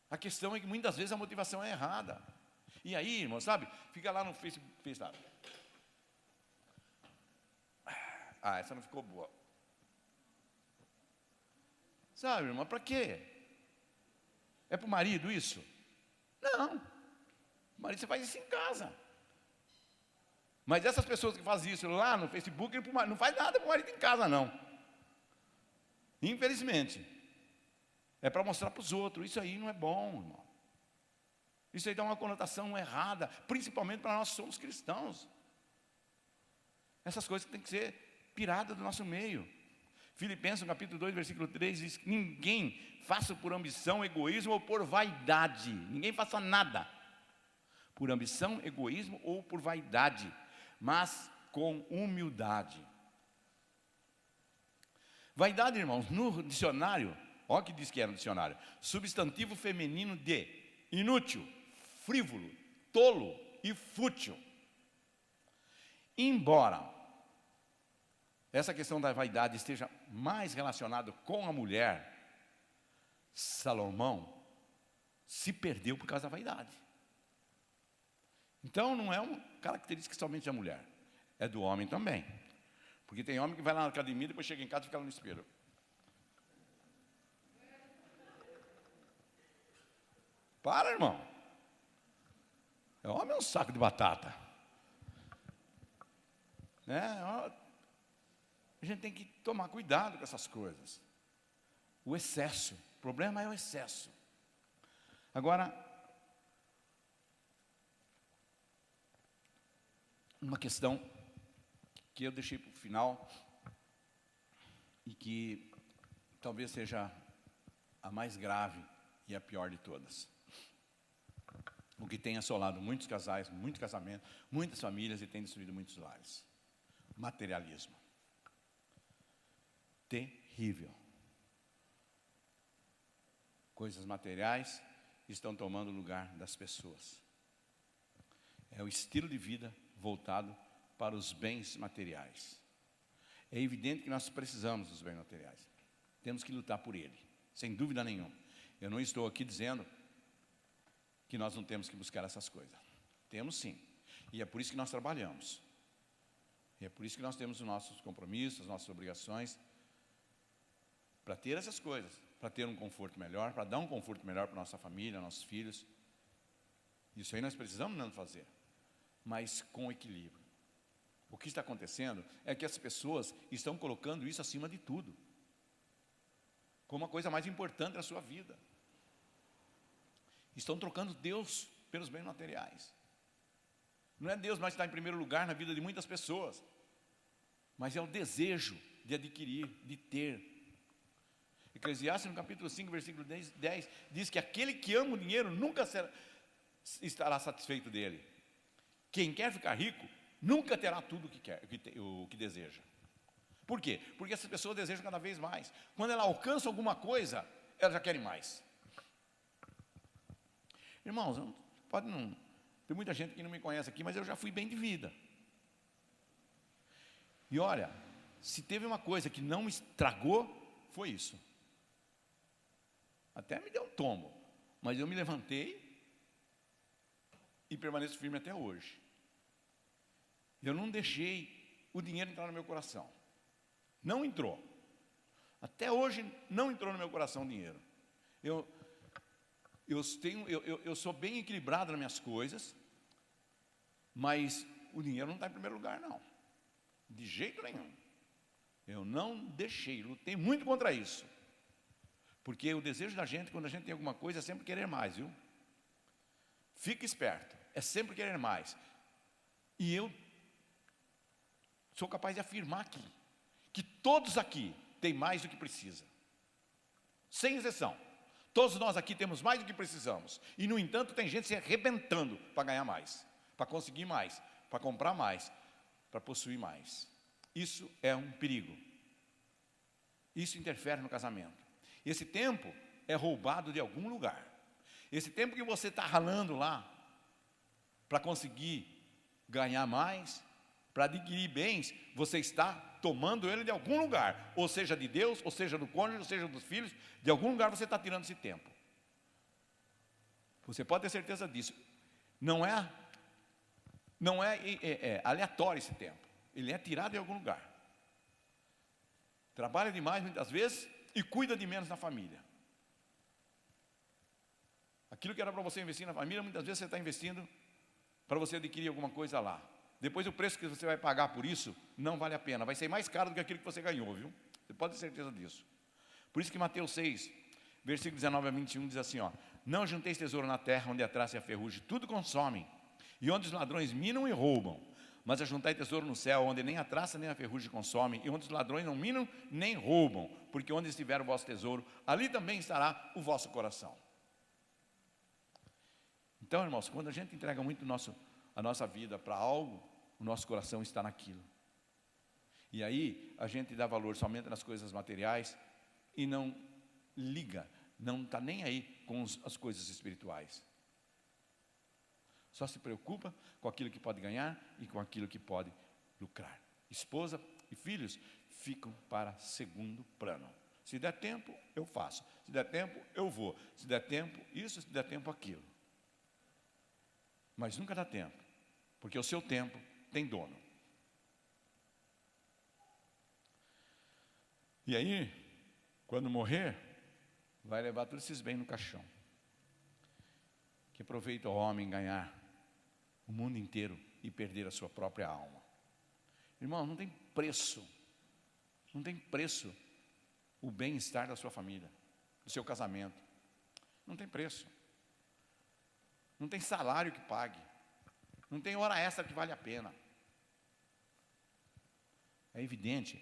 A: A questão é que muitas vezes a motivação é errada. E aí, irmão, sabe? Fica lá no Facebook. Ah, essa não ficou boa. Sabe, irmão, para quê? É para o marido isso? Não. O marido você faz isso em casa. Mas essas pessoas que fazem isso lá no Facebook, não faz nada para o marido em casa, não. Infelizmente. É para mostrar para os outros. Isso aí não é bom, irmão. Isso aí dá uma conotação errada, principalmente para nós que somos cristãos. Essas coisas têm que ser tiradas do nosso meio. Filipenses, no capítulo 2, versículo 3, diz que ninguém faça por ambição, egoísmo ou por vaidade. Ninguém faça nada por ambição, egoísmo ou por vaidade, mas com humildade. Vaidade, irmãos, no dicionário, olha o que diz que é no dicionário: substantivo feminino de inútil, frívolo, tolo e fútil. Embora essa questão da vaidade esteja mais relacionada com a mulher, Salomão se perdeu por causa da vaidade. Então não é uma característica somente da mulher, é do homem também. Porque tem homem que vai lá na academia e depois chega em casa e fica lá no espelho. Para, irmão. O homem é um saco de batata. Né? A gente tem que tomar cuidado com essas coisas. O excesso. O problema é o excesso. Agora, uma questão que eu deixei para o final e que talvez seja a mais grave e a pior de todas. O que tem assolado muitos casais, muito casamento, muitas famílias e tem destruído muitos lares. Materialismo. Terrível. Coisas materiais estão tomando o lugar das pessoas. É o estilo de vida voltado para os bens materiais. É evidente que nós precisamos dos bens materiais. Temos que lutar por ele, sem dúvida nenhuma. Eu não estou aqui dizendo que nós não temos que buscar essas coisas. Temos sim. E é por isso que nós trabalhamos. E é por isso que nós temos os nossos compromissos, as nossas obrigações, para ter essas coisas, para ter um conforto melhor, para dar um conforto melhor para a nossa família, nossos filhos. Isso aí nós precisamos não fazer, mas com equilíbrio. O que está acontecendo é que as pessoas estão colocando isso acima de tudo, como a coisa mais importante da sua vida. Estão trocando Deus pelos bens materiais. Não é Deus mais que está em primeiro lugar na vida de muitas pessoas, mas é o desejo de adquirir, de ter. Eclesiastes, no capítulo 5, versículo 10, diz que aquele que ama o dinheiro nunca estará satisfeito dele. Quem quer ficar rico nunca terá tudo o que quer, o que deseja. Por quê? Porque essas pessoas desejam cada vez mais. Quando ela alcança alguma coisa, elas já querem mais. Irmãos, pode não. Tem muita gente que não me conhece aqui, mas eu já fui bem de vida. E olha, se teve uma coisa que não me estragou, foi isso. Até me deu um tombo, mas eu me levantei e permaneço firme até hoje. Eu não deixei o dinheiro entrar no meu coração. Não entrou. Até hoje não entrou no meu coração o dinheiro. Eu sou bem equilibrado nas minhas coisas, mas o dinheiro não está em primeiro lugar, não. De jeito nenhum. Eu não deixei, lutei muito contra isso. Porque o desejo da gente, quando a gente tem alguma coisa, é sempre querer mais, viu? Fique esperto, é sempre querer mais. E eu sou capaz de afirmar aqui, que todos aqui têm mais do que precisa. sem exceção. Todos nós aqui temos mais do que precisamos. E, no entanto, tem gente se arrebentando para ganhar mais, para conseguir mais, para comprar mais, para possuir mais. Isso é um perigo. Isso interfere no casamento. Esse tempo é roubado de algum lugar. Esse tempo que você está ralando lá para conseguir ganhar mais, para adquirir bens, você está tomando ele de algum lugar, ou seja de Deus, ou seja do cônjuge, ou seja dos filhos, de algum lugar você está tirando esse tempo. Você pode ter certeza disso. Não é aleatório esse tempo, ele é tirado de algum lugar. Trabalha demais muitas vezes e cuida de menos na família. Aquilo que era para você investir na família, muitas vezes você está investindo para você adquirir alguma coisa lá. Depois o preço que você vai pagar por isso não vale a pena, vai ser mais caro do que aquilo que você ganhou, viu? Você pode ter certeza disso. Por isso que Mateus 6, versículo 19 a 21 diz assim, ó: não junteis tesouro na terra, onde a traça e a ferrugem tudo consomem, e onde os ladrões minam e roubam, mas ajuntai tesouro no céu, onde nem a traça nem a ferrugem consomem, e onde os ladrões não minam nem roubam, porque onde estiver o vosso tesouro, ali também estará o vosso coração. Então, irmãos, quando a gente entrega muito a nossa vida para algo, o nosso coração está naquilo. E aí a gente dá valor somente nas coisas materiais e não liga, não está nem aí com as coisas espirituais. Só se preocupa com aquilo que pode ganhar e com aquilo que pode lucrar. Esposa e filhos ficam para segundo plano. Se der tempo, eu faço. Se der tempo, eu vou. Se der tempo, isso, se der tempo, aquilo. Mas nunca dá tempo, porque o seu tempo tem dono. E aí, quando morrer, vai levar todos esses bens no caixão. Que aproveita o homem ganhar o mundo inteiro e perder a sua própria alma. Irmão, não tem preço o bem-estar da sua família, do seu casamento. Não tem preço. Não tem salário que pague. Não tem hora extra que vale a pena. É evidente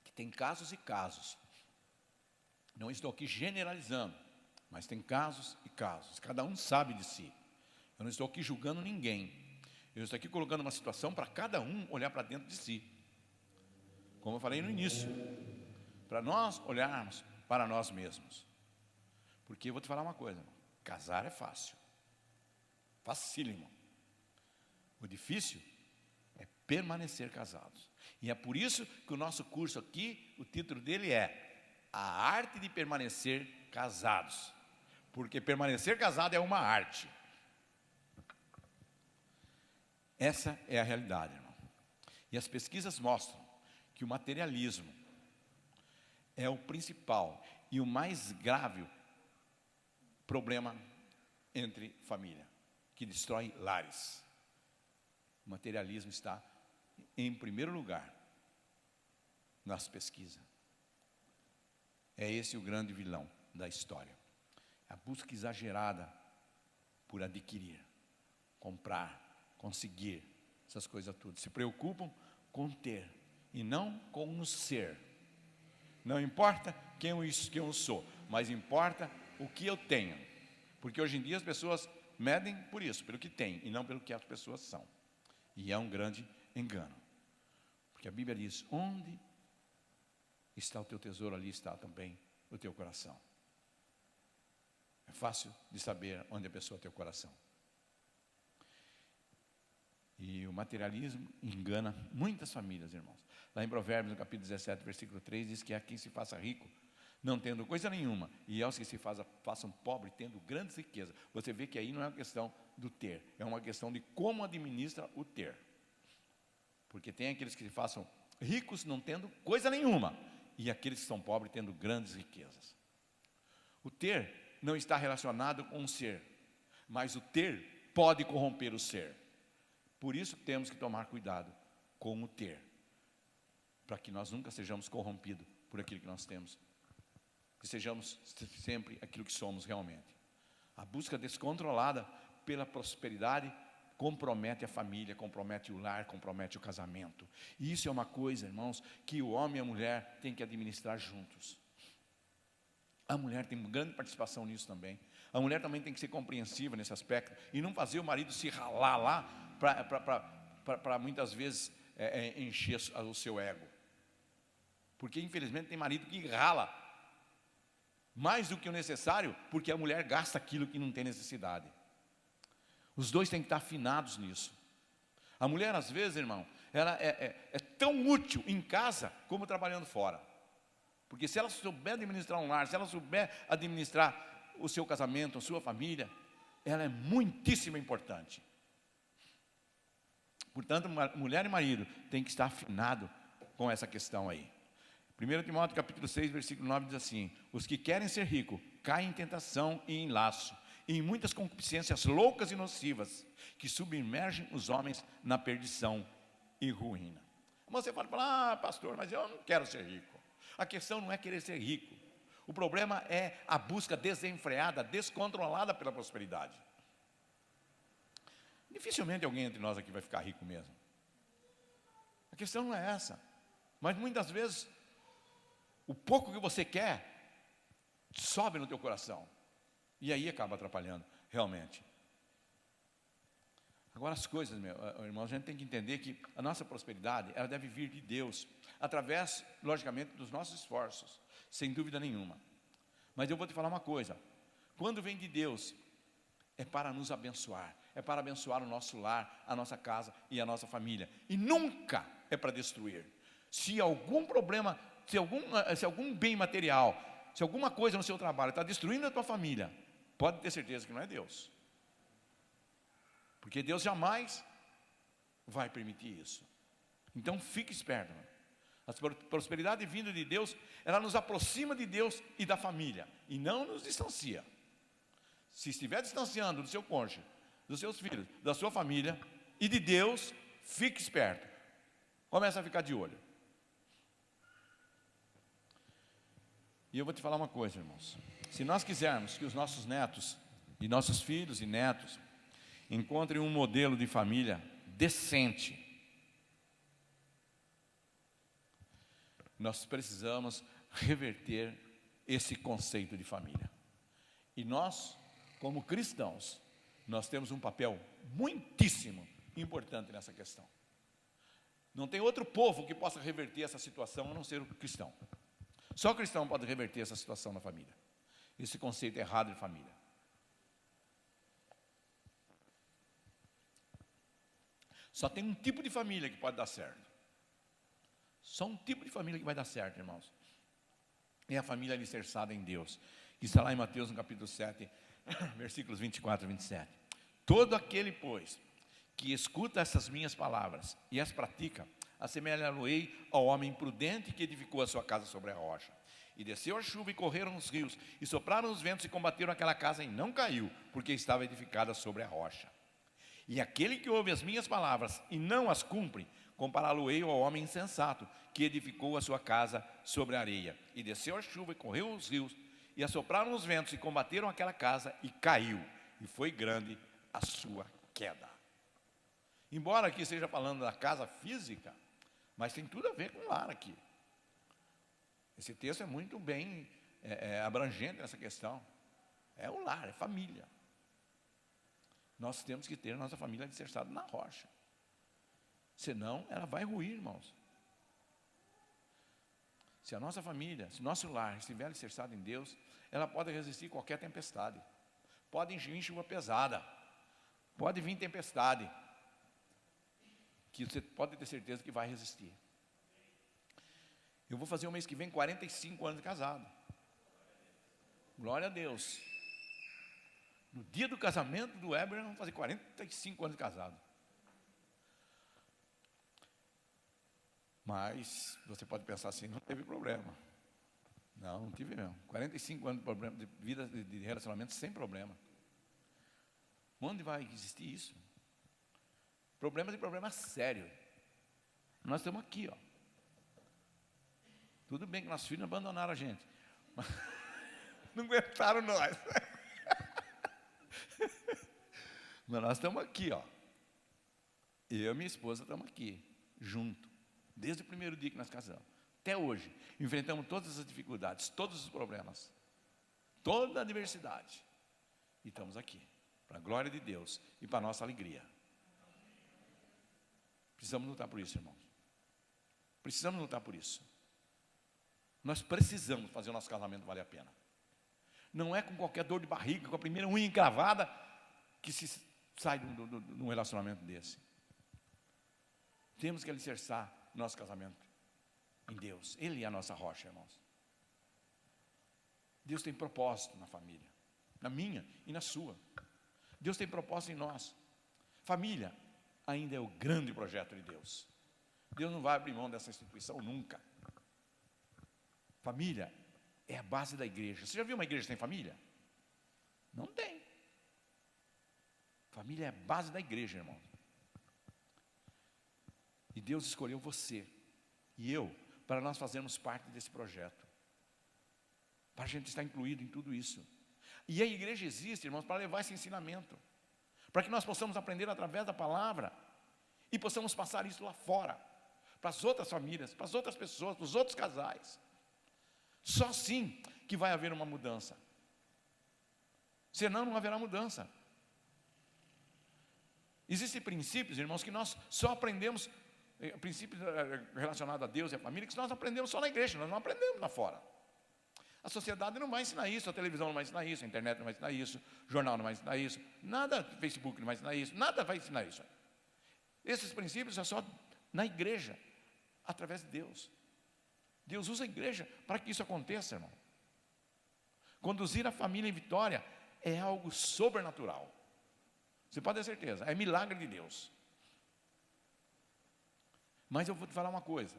A: que tem casos e casos. Não estou aqui generalizando, mas tem casos e casos. Cada um sabe de si. Eu não estou aqui julgando ninguém. Eu estou aqui colocando uma situação para cada um olhar para dentro de si. Como eu falei no início, para nós olharmos para nós mesmos. Porque eu vou te falar uma coisa, irmão. Casar é fácil, facílimo. O difícil é permanecer casados. E é por isso que o nosso curso aqui, o título dele é A Arte de Permanecer Casados. Porque permanecer casado é uma arte. Essa é a realidade, irmão. E as pesquisas mostram que o materialismo é o principal e o mais grave problema entre família, que destrói lares. O materialismo está em primeiro lugar nas pesquisas. É esse o grande vilão da história. A busca exagerada por adquirir, comprar, conseguir, essas coisas tudo. Se preocupam com ter e não com o ser. Não importa quem eu sou, mas importa o que eu tenho. Porque hoje em dia as pessoas medem por isso, pelo que tem, e não pelo que as pessoas são. E é um grande engano. Porque a Bíblia diz, onde está o teu tesouro, ali está também o teu coração. É fácil de saber onde a pessoa tem o coração. E o materialismo engana muitas famílias, irmãos. Lá em Provérbios, no capítulo 17, versículo 3, diz que há quem se faça rico, não tendo coisa nenhuma, e aos que se façam pobre, tendo grandes riquezas. Você vê que aí não é uma questão do ter, é uma questão de como administra o ter. Porque tem aqueles que se façam ricos não tendo coisa nenhuma, e aqueles que são pobres tendo grandes riquezas. O ter não está relacionado com o ser, mas o ter pode corromper o ser. Por isso temos que tomar cuidado com o ter, para que nós nunca sejamos corrompidos por aquilo que nós temos, que sejamos sempre aquilo que somos realmente. A busca descontrolada pela prosperidade compromete a família, compromete o lar, compromete o casamento. E isso é uma coisa, irmãos, que o homem e a mulher têm que administrar juntos. A mulher tem grande participação nisso também. A mulher também tem que ser compreensiva nesse aspecto e não fazer o marido se ralar lá para muitas vezes encher o seu ego. Porque infelizmente tem marido que rala mais do que o necessário, porque a mulher gasta aquilo que não tem necessidade. Os dois têm que estar afinados nisso. A mulher às vezes, irmão, ela é tão útil em casa como trabalhando fora. Porque se ela souber administrar um lar, se ela souber administrar o seu casamento, a sua família, ela é muitíssimo importante. Portanto, mulher e marido têm que estar afinados com essa questão aí. 1 Timóteo capítulo 6, versículo 9 diz assim: os que querem ser ricos caem em tentação e em laço, e em muitas concupiscências loucas e nocivas, que submergem os homens na perdição e ruína. Você pode falar: pastor, mas eu não quero ser rico. A questão não é querer ser rico. O problema é a busca desenfreada, descontrolada pela prosperidade. Dificilmente alguém entre nós aqui vai ficar rico mesmo. A questão não é essa. Mas muitas vezes, o pouco que você quer, sobe no teu coração. E aí acaba atrapalhando, realmente. Agora as coisas, irmãos, a gente tem que entender que a nossa prosperidade, ela deve vir de Deus, através, logicamente, dos nossos esforços, sem dúvida nenhuma. Mas eu vou te falar uma coisa: quando vem de Deus, é para nos abençoar, é para abençoar o nosso lar, a nossa casa e a nossa família, e nunca é para destruir. Se algum problema, se algum bem material, se alguma coisa no seu trabalho está destruindo a tua família, pode ter certeza que não é Deus. Porque Deus jamais vai permitir isso. Então fique esperto. A prosperidade vinda de Deus, ela nos aproxima de Deus e da família, e não nos distancia. Se estiver distanciando do seu cônjuge, dos seus filhos, da sua família e de Deus, fique esperto. Começa a ficar de olho. E eu vou te falar uma coisa, irmãos. Se nós quisermos que os nossos netos e nossos filhos e netos encontrem um modelo de família decente, nós precisamos reverter esse conceito de família. E nós, como cristãos, nós temos um papel muitíssimo importante nessa questão. Não tem outro povo que possa reverter essa situação a não ser o cristão. Só o cristão pode reverter essa situação na família, esse conceito errado de família. Só tem um tipo de família que pode dar certo. Só um tipo de família que vai dar certo, irmãos. É a família alicerçada em Deus, que está lá em Mateus no capítulo 7, versículos 24 e 27. Todo aquele, pois, que escuta essas minhas palavras e as pratica, assemelhá-lo-ei ao homem prudente que edificou a sua casa sobre a rocha. E desceu a chuva e correram os rios, e sopraram os ventos e combateram aquela casa, e não caiu, porque estava edificada sobre a rocha. E aquele que ouve as minhas palavras e não as cumpre, compará-lo-ei ao homem insensato, que edificou a sua casa sobre a areia. E desceu a chuva e correu os rios, e assopraram os ventos e combateram aquela casa, e caiu, e foi grande a sua queda. Embora aqui esteja falando da casa física, mas tem tudo a ver com o lar aqui. Esse texto é muito bem abrangente nessa questão. É o lar, é família. Nós temos que ter a nossa família alicerçada na rocha. Senão, ela vai ruir, irmãos. Se a nossa família, se o nosso lar estiver alicerçado em Deus, ela pode resistir qualquer tempestade. Pode vir chuva pesada. Pode vir tempestade. Que você pode ter certeza que vai resistir. Eu vou fazer o mês que vem 45 anos de casado. Glória a Deus. No dia do casamento do Weber, nós vamos fazer 45 anos de casado. Mas você pode pensar assim: não teve problema. Não tive mesmo. 45 anos de problema, de vida, de relacionamento sem problema. Onde vai existir isso? Problema sério. Nós estamos aqui, ó. Tudo bem que nossos filhos abandonaram a gente, mas não aguentaram nós. Mas nós estamos aqui, ó. Eu e minha esposa estamos aqui, junto, desde o primeiro dia que nós casamos, até hoje. Enfrentamos todas as dificuldades, todos os problemas, toda a adversidade. E estamos aqui, para a glória de Deus e para a nossa alegria. Precisamos lutar por isso, irmãos. Precisamos lutar por isso. Nós precisamos fazer o nosso casamento valer a pena. Não é com qualquer dor de barriga, com a primeira unha encravada, que se sai de um relacionamento desse. Temos que alicerçar nosso casamento em Deus. Ele é a nossa rocha, irmãos. Deus tem propósito na família, na minha e na sua. Deus tem propósito em nós. Família ainda é o grande projeto de Deus. Deus não vai abrir mão dessa instituição nunca. Família é a base da igreja. Você já viu uma igreja sem família? Não tem. Família é a base da igreja, irmão. E Deus escolheu você e eu para nós fazermos parte desse projeto, para a gente estar incluído em tudo isso. E a igreja existe, irmãos, para levar esse ensinamento, para que nós possamos aprender através da palavra e possamos passar isso lá fora, para as outras famílias, para as outras pessoas, para os outros casais. Só assim que vai haver uma mudança. Senão não haverá mudança. Existem princípios, irmãos, que nós só aprendemos, princípios relacionados a Deus e a família, que nós aprendemos só na igreja, nós não aprendemos lá fora. A sociedade não vai ensinar isso, a televisão não vai ensinar isso, a internet não vai ensinar isso, o jornal não vai ensinar isso, nada, o Facebook não vai ensinar isso, nada vai ensinar isso. Esses princípios é só na igreja, através de Deus. Deus usa a igreja para que isso aconteça, irmão. Conduzir a família em vitória é algo sobrenatural. Você pode ter certeza, é milagre de Deus. Mas eu vou te falar uma coisa.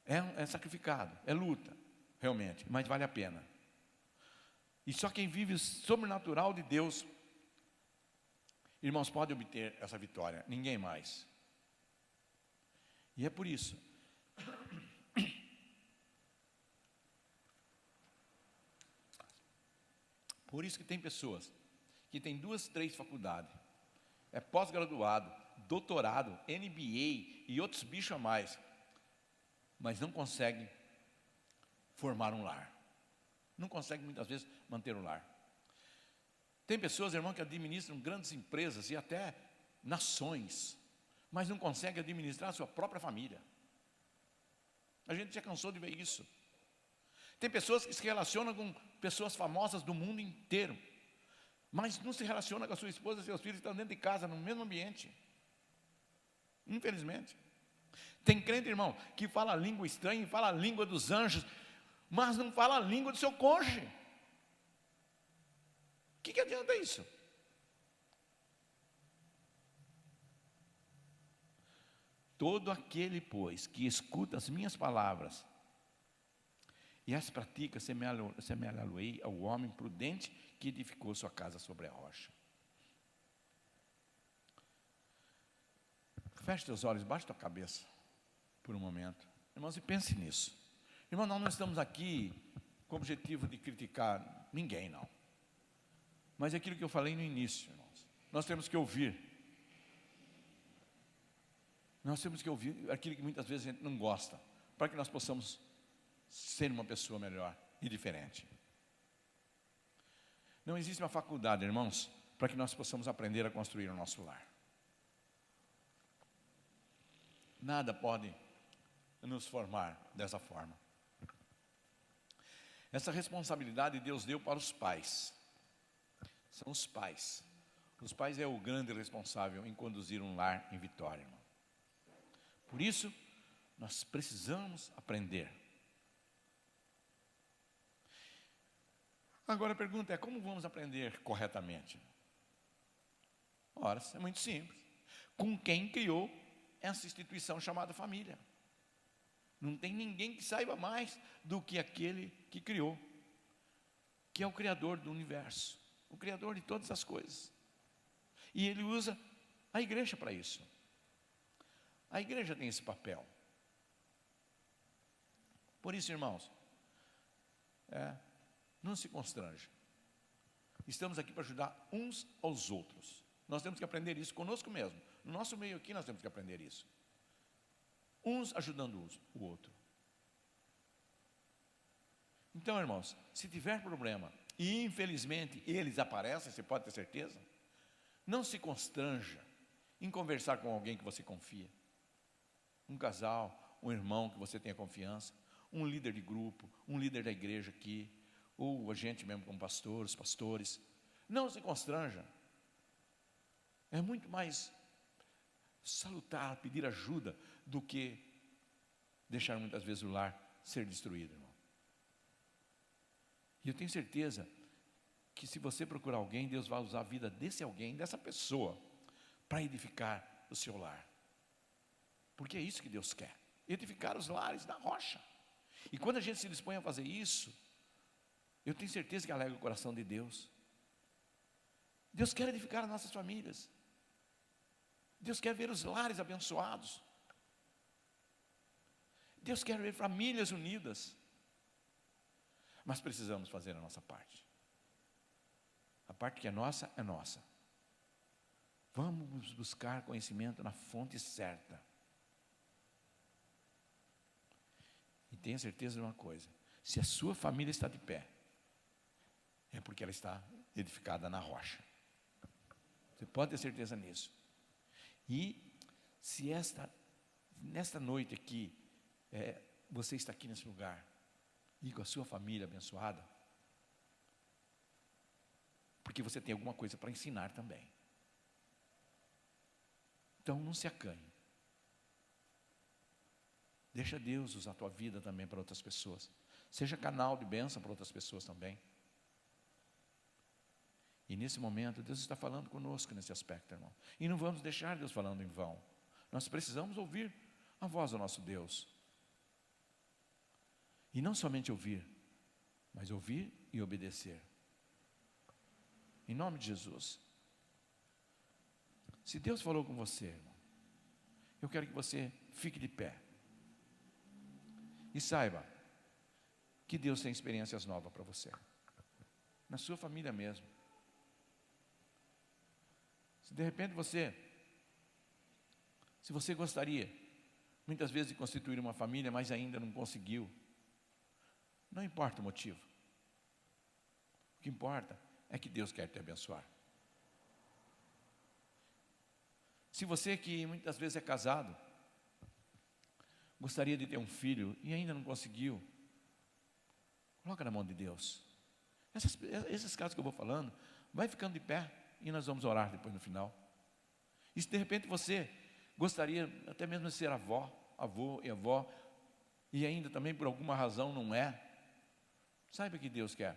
A: É sacrificado, é luta, realmente, mas vale a pena. E só quem vive o sobrenatural de Deus, irmãos, pode obter essa vitória, ninguém mais. E é por isso. Por isso que tem pessoas que têm 2, 3 faculdades, é pós-graduado, doutorado, MBA e outros bichos a mais, mas não conseguem formar um lar. Não conseguem muitas vezes manter um lar. Tem pessoas, irmão, que administram grandes empresas e até nações, mas não conseguem administrar a sua própria família. A gente já cansou de ver isso. Tem pessoas que se relacionam com pessoas famosas do mundo inteiro, mas não se relaciona com a sua esposa e seus filhos que estão dentro de casa, no mesmo ambiente. Infelizmente. Tem crente, irmão, que fala a língua estranha, fala a língua dos anjos, mas não fala a língua do seu cônjuge. O que adianta isso? Todo aquele, pois, que escuta as minhas palavras e as pratica, semelhá-lo-ei ao homem prudente que edificou sua casa sobre a rocha. Feche teus olhos, baixe tua cabeça por um momento. Irmãos, e pense nisso. Irmão, nós não estamos aqui com o objetivo de criticar ninguém, não. Mas é aquilo que eu falei no início, irmãos. Nós temos que ouvir. Nós temos que ouvir aquilo que muitas vezes a gente não gosta, para que nós possamos ser uma pessoa melhor e diferente. Não existe uma faculdade, irmãos, para que nós possamos aprender a construir o nosso lar. Nada pode nos formar dessa forma. Essa responsabilidade Deus deu para os pais. São os pais. Os pais é o grande responsável em conduzir um lar em vitória, irmão. Por isso, nós precisamos aprender. Agora a pergunta é, como vamos aprender corretamente? Ora, é muito simples. Com quem criou essa instituição chamada família? Não tem ninguém que saiba mais do que aquele que criou, que é o Criador do universo, o Criador de todas as coisas. E Ele usa a igreja para isso. A igreja tem esse papel. Por isso, irmãos, não se constrange. Estamos aqui para ajudar uns aos outros. Nós temos que aprender isso conosco mesmo, No nosso meio aqui nós temos que aprender isso. Uns ajudando o outro. Então, irmãos, se tiver problema, e infelizmente eles aparecem, você pode ter certeza, não se constranja em conversar com alguém que você confia. Um casal, um irmão que você tenha confiança, um líder de grupo, um líder da igreja aqui, ou a gente mesmo como pastores. Não se constranja. É muito mais salutar, pedir ajuda, do que deixar muitas vezes o lar ser destruído, irmão. E eu tenho certeza que se você procurar alguém, Deus vai usar a vida desse alguém, dessa pessoa, para edificar o seu lar. Porque é isso que Deus quer, edificar os lares na rocha. E quando a gente se dispõe a fazer isso, eu tenho certeza que alegra o coração de Deus. Deus quer edificar as nossas famílias. Deus quer ver os lares abençoados. Deus quer ver famílias unidas. Mas precisamos fazer a nossa parte. A parte que é nossa, é nossa. Vamos buscar conhecimento na fonte certa. E tenha certeza de uma coisa: se a sua família está de pé, é porque ela está edificada na rocha. Você pode ter certeza nisso. E se nesta noite aqui, você está aqui nesse lugar, e com a sua família abençoada, porque você tem alguma coisa para ensinar também. Então não se acanhe. Deixa Deus usar a tua vida também para outras pessoas. Seja canal de bênção para outras pessoas também. E nesse momento Deus está falando conosco nesse aspecto, irmão. E não vamos deixar Deus falando em vão. Nós precisamos ouvir a voz do nosso Deus. E não somente ouvir, mas ouvir e obedecer. Em nome de Jesus. Se Deus falou com você, irmão, eu quero que você fique de pé. E saiba que Deus tem experiências novas para você. Na sua família mesmo. Se de repente se você gostaria, muitas vezes, de constituir uma família, mas ainda não conseguiu, não importa o motivo. O que importa é que Deus quer te abençoar. Se você que muitas vezes é casado, gostaria de ter um filho e ainda não conseguiu, coloca na mão de Deus. Esses casos que eu vou falando, vai ficando de pé e nós vamos orar depois no final. E se de repente você gostaria até mesmo de ser avô e avó, e ainda também por alguma razão não é, saiba que Deus quer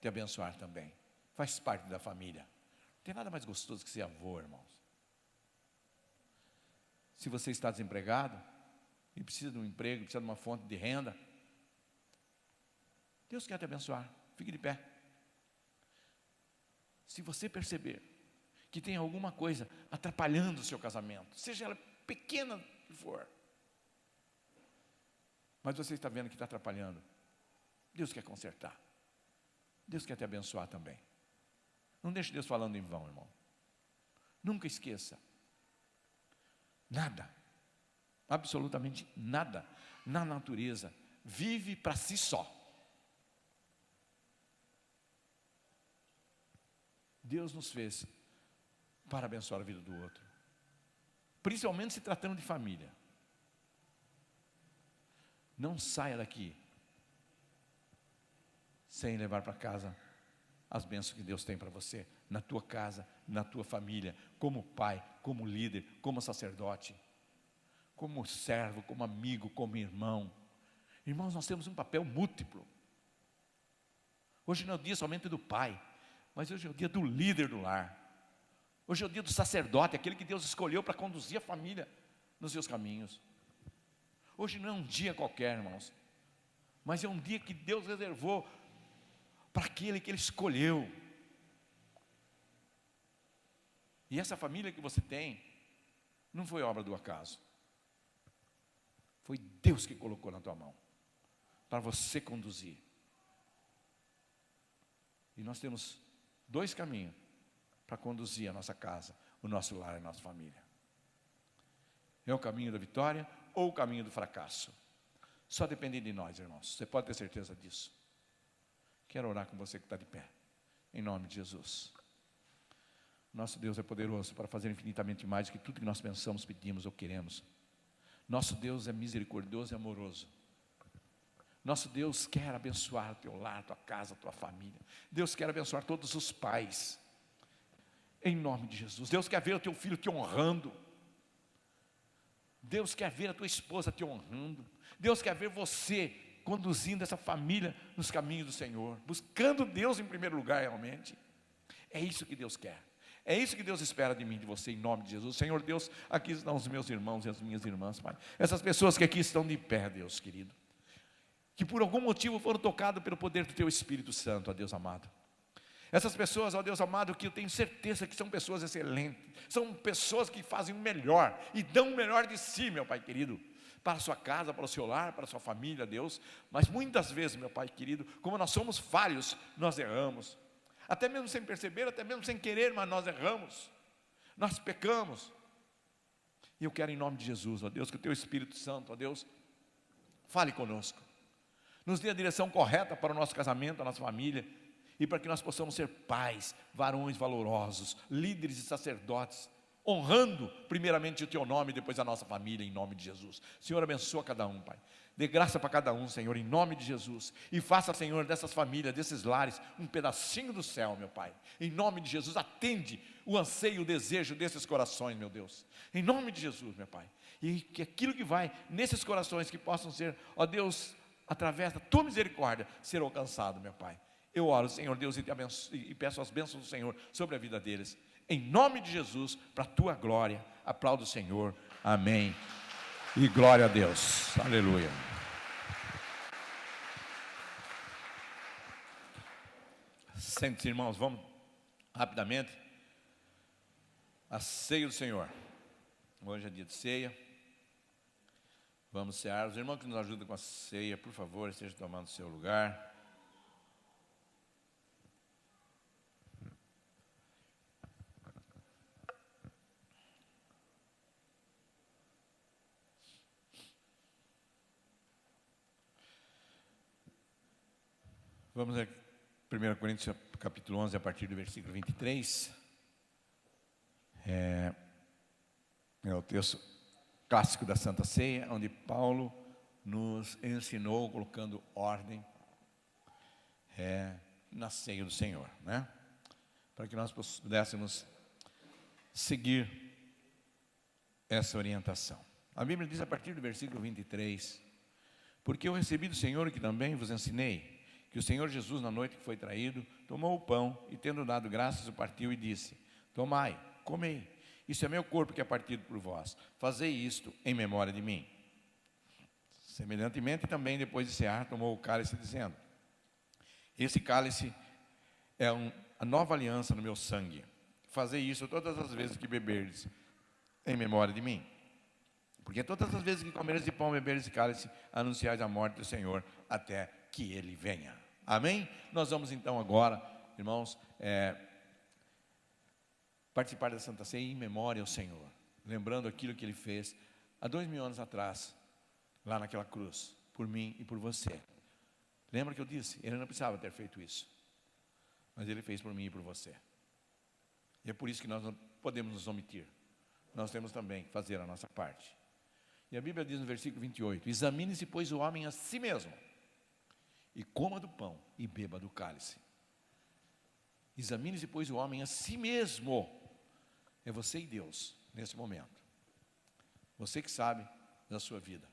A: te abençoar também. Faz parte da família. Não tem nada mais gostoso que ser avô, irmãos. Se você está desempregado e precisa de um emprego, precisa de uma fonte de renda, Deus quer te abençoar. Fique de pé. Se você perceber que tem alguma coisa atrapalhando o seu casamento, seja ela pequena que for, mas você está vendo que está atrapalhando, Deus quer consertar. Deus quer te abençoar também. Não deixe Deus falando em vão, irmão. Nunca esqueça. Nada, absolutamente nada na natureza vive para si só. Deus nos fez para abençoar a vida do outro, principalmente se tratando de família. Não saia daqui sem levar para casa as bênçãos que Deus tem para você, na tua casa, na tua família, como pai, como líder, como sacerdote, como servo, como amigo, como irmão. Irmãos, nós temos um papel múltiplo. Hoje não é o dia somente do pai, mas hoje é o dia do líder do lar. Hoje é o dia do sacerdote, aquele que Deus escolheu para conduzir a família nos seus caminhos. Hoje não é um dia qualquer, irmãos, mas é um dia que Deus reservou para aquele que Ele escolheu. E essa família que você tem, não foi obra do acaso. Foi Deus que colocou na tua mão, para você conduzir. E nós temos 2 caminhos para conduzir a nossa casa, o nosso lar e a nossa família. É o caminho da vitória ou o caminho do fracasso? Só depende de nós, irmãos. Você pode ter certeza disso. Quero orar com você que está de pé, em nome de Jesus. Nosso Deus é poderoso para fazer infinitamente mais do que tudo que nós pensamos, pedimos ou queremos. Nosso Deus é misericordioso e amoroso. Nosso Deus quer abençoar o teu lar, tua casa, tua família. Deus quer abençoar todos os pais, em nome de Jesus. Deus quer ver o teu filho te honrando. Deus quer ver a tua esposa te honrando. Deus quer ver você conduzindo essa família nos caminhos do Senhor, buscando Deus em primeiro lugar realmente. É isso que Deus quer. É isso que Deus espera de mim e de você, em nome de Jesus. Senhor Deus, aqui estão os meus irmãos e as minhas irmãs, Pai. Essas pessoas que aqui estão de pé, Deus querido, que por algum motivo foram tocados pelo poder do Teu Espírito Santo, ó Deus amado. Essas pessoas, ó Deus amado, que eu tenho certeza que são pessoas excelentes, são pessoas que fazem o melhor e dão o melhor de si, meu Pai querido, para a sua casa, para o seu lar, para a sua família, Deus. Mas muitas vezes, meu Pai querido, como nós somos falhos, nós erramos. Até mesmo sem perceber, até mesmo sem querer, mas nós erramos, nós pecamos. E eu quero em nome de Jesus, ó Deus, que o Teu Espírito Santo, ó Deus, fale conosco, nos dê a direção correta para o nosso casamento, a nossa família, e para que nós possamos ser pais, varões valorosos, líderes e sacerdotes, honrando primeiramente o Teu nome e depois a nossa família, em nome de Jesus. Senhor, abençoa cada um, Pai. Dê graça para cada um, Senhor, em nome de Jesus. E faça, Senhor, dessas famílias, desses lares, um pedacinho do céu, meu Pai. Em nome de Jesus, atende o anseio, o desejo desses corações, meu Deus. Em nome de Jesus, meu Pai. E que aquilo que vai nesses corações, que possam ser, ó Deus, através da Tua misericórdia, ser alcançado, meu Pai. Eu oro, Senhor Deus, e peço as bênçãos do Senhor sobre a vida deles. Em nome de Jesus, para a Tua glória. Aplaudo o Senhor. Amém. E glória a Deus. Aleluia. Sente-se, irmãos, vamos rapidamente. A ceia do Senhor. Hoje é dia de ceia. Vamos cear. Os irmãos que nos ajudam com a ceia, por favor, estejam tomando seu lugar. Vamos a 1 Coríntios capítulo 11, a partir do versículo 23. É o texto clássico da Santa Ceia, onde Paulo nos ensinou, colocando ordem na ceia do Senhor, né? Para que nós pudéssemos seguir essa orientação. A Bíblia diz a partir do versículo 23: porque eu recebi do Senhor, que também vos ensinei, que o Senhor Jesus, na noite que foi traído, tomou o pão e, tendo dado graças, o partiu e disse: tomai, comei, isso é meu corpo que é partido por vós, fazei isto em memória de mim. Semelhantemente também, depois de cear, tomou o cálice, dizendo: esse cálice é a nova aliança no meu sangue, fazei isso todas as vezes que beberdes em memória de mim. Porque todas as vezes que comeres de pão, beberes de cálice, anunciais a morte do Senhor, até que Ele venha. Amém? Nós vamos então agora, irmãos, participar da Santa Ceia em memória ao Senhor, lembrando aquilo que Ele fez há 2000 anos atrás, lá naquela cruz, por mim e por você. Lembra que eu disse? Ele não precisava ter feito isso, mas Ele fez por mim e por você. E é por isso que nós não podemos nos omitir. Nós temos também que fazer a nossa parte. E a Bíblia diz no versículo 28: examine-se, pois, o homem a si mesmo, e coma do pão e beba do cálice. Examine-se, pois, o homem a si mesmo. É você e Deus, nesse momento. Você que sabe da sua vida.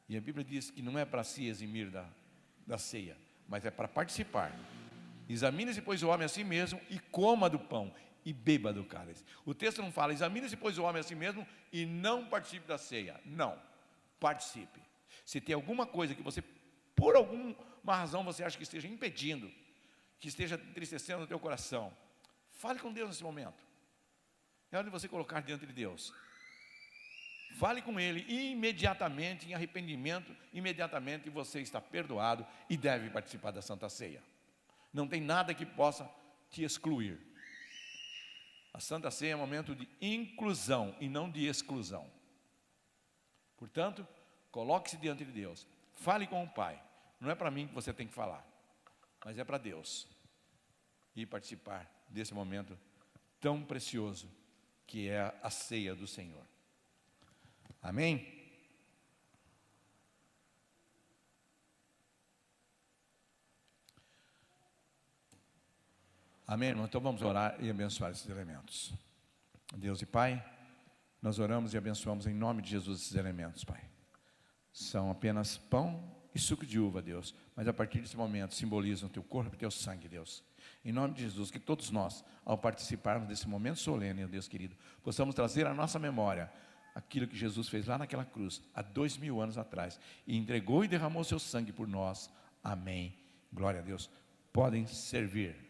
A: E a Bíblia diz que não é para se eximir da ceia, mas é para participar. Examine-se, pois, o homem a si mesmo, e coma do pão e beba do cálice. O texto não fala: examine-se, pois, o homem a si mesmo, e não participe da ceia. Não, participe. Se tem alguma coisa que você, por alguma razão, você acha que esteja impedindo, que esteja entristecendo o teu coração, fale com Deus nesse momento. É onde você colocar diante de Deus. Fale com Ele imediatamente, em arrependimento, imediatamente você está perdoado e deve participar da Santa Ceia. Não tem nada que possa te excluir. A Santa Ceia é um momento de inclusão e não de exclusão. Portanto, coloque-se diante de Deus. Fale com o Pai. Não é para mim que você tem que falar, mas é para Deus. E participar desse momento tão precioso que é a ceia do Senhor. Amém? Amém, irmão? Então vamos orar e abençoar esses elementos. Deus e Pai, nós oramos e abençoamos em nome de Jesus esses elementos, Pai. São apenas pão e suco de uva, Deus, mas a partir desse momento simbolizam o teu corpo e o teu sangue, Deus. Em nome de Jesus, que todos nós, ao participarmos desse momento solene, Deus querido, possamos trazer à nossa memória aquilo que Jesus fez lá naquela cruz, há 2000 anos atrás, e entregou e derramou seu sangue por nós. Amém. Glória a Deus. Podem servir.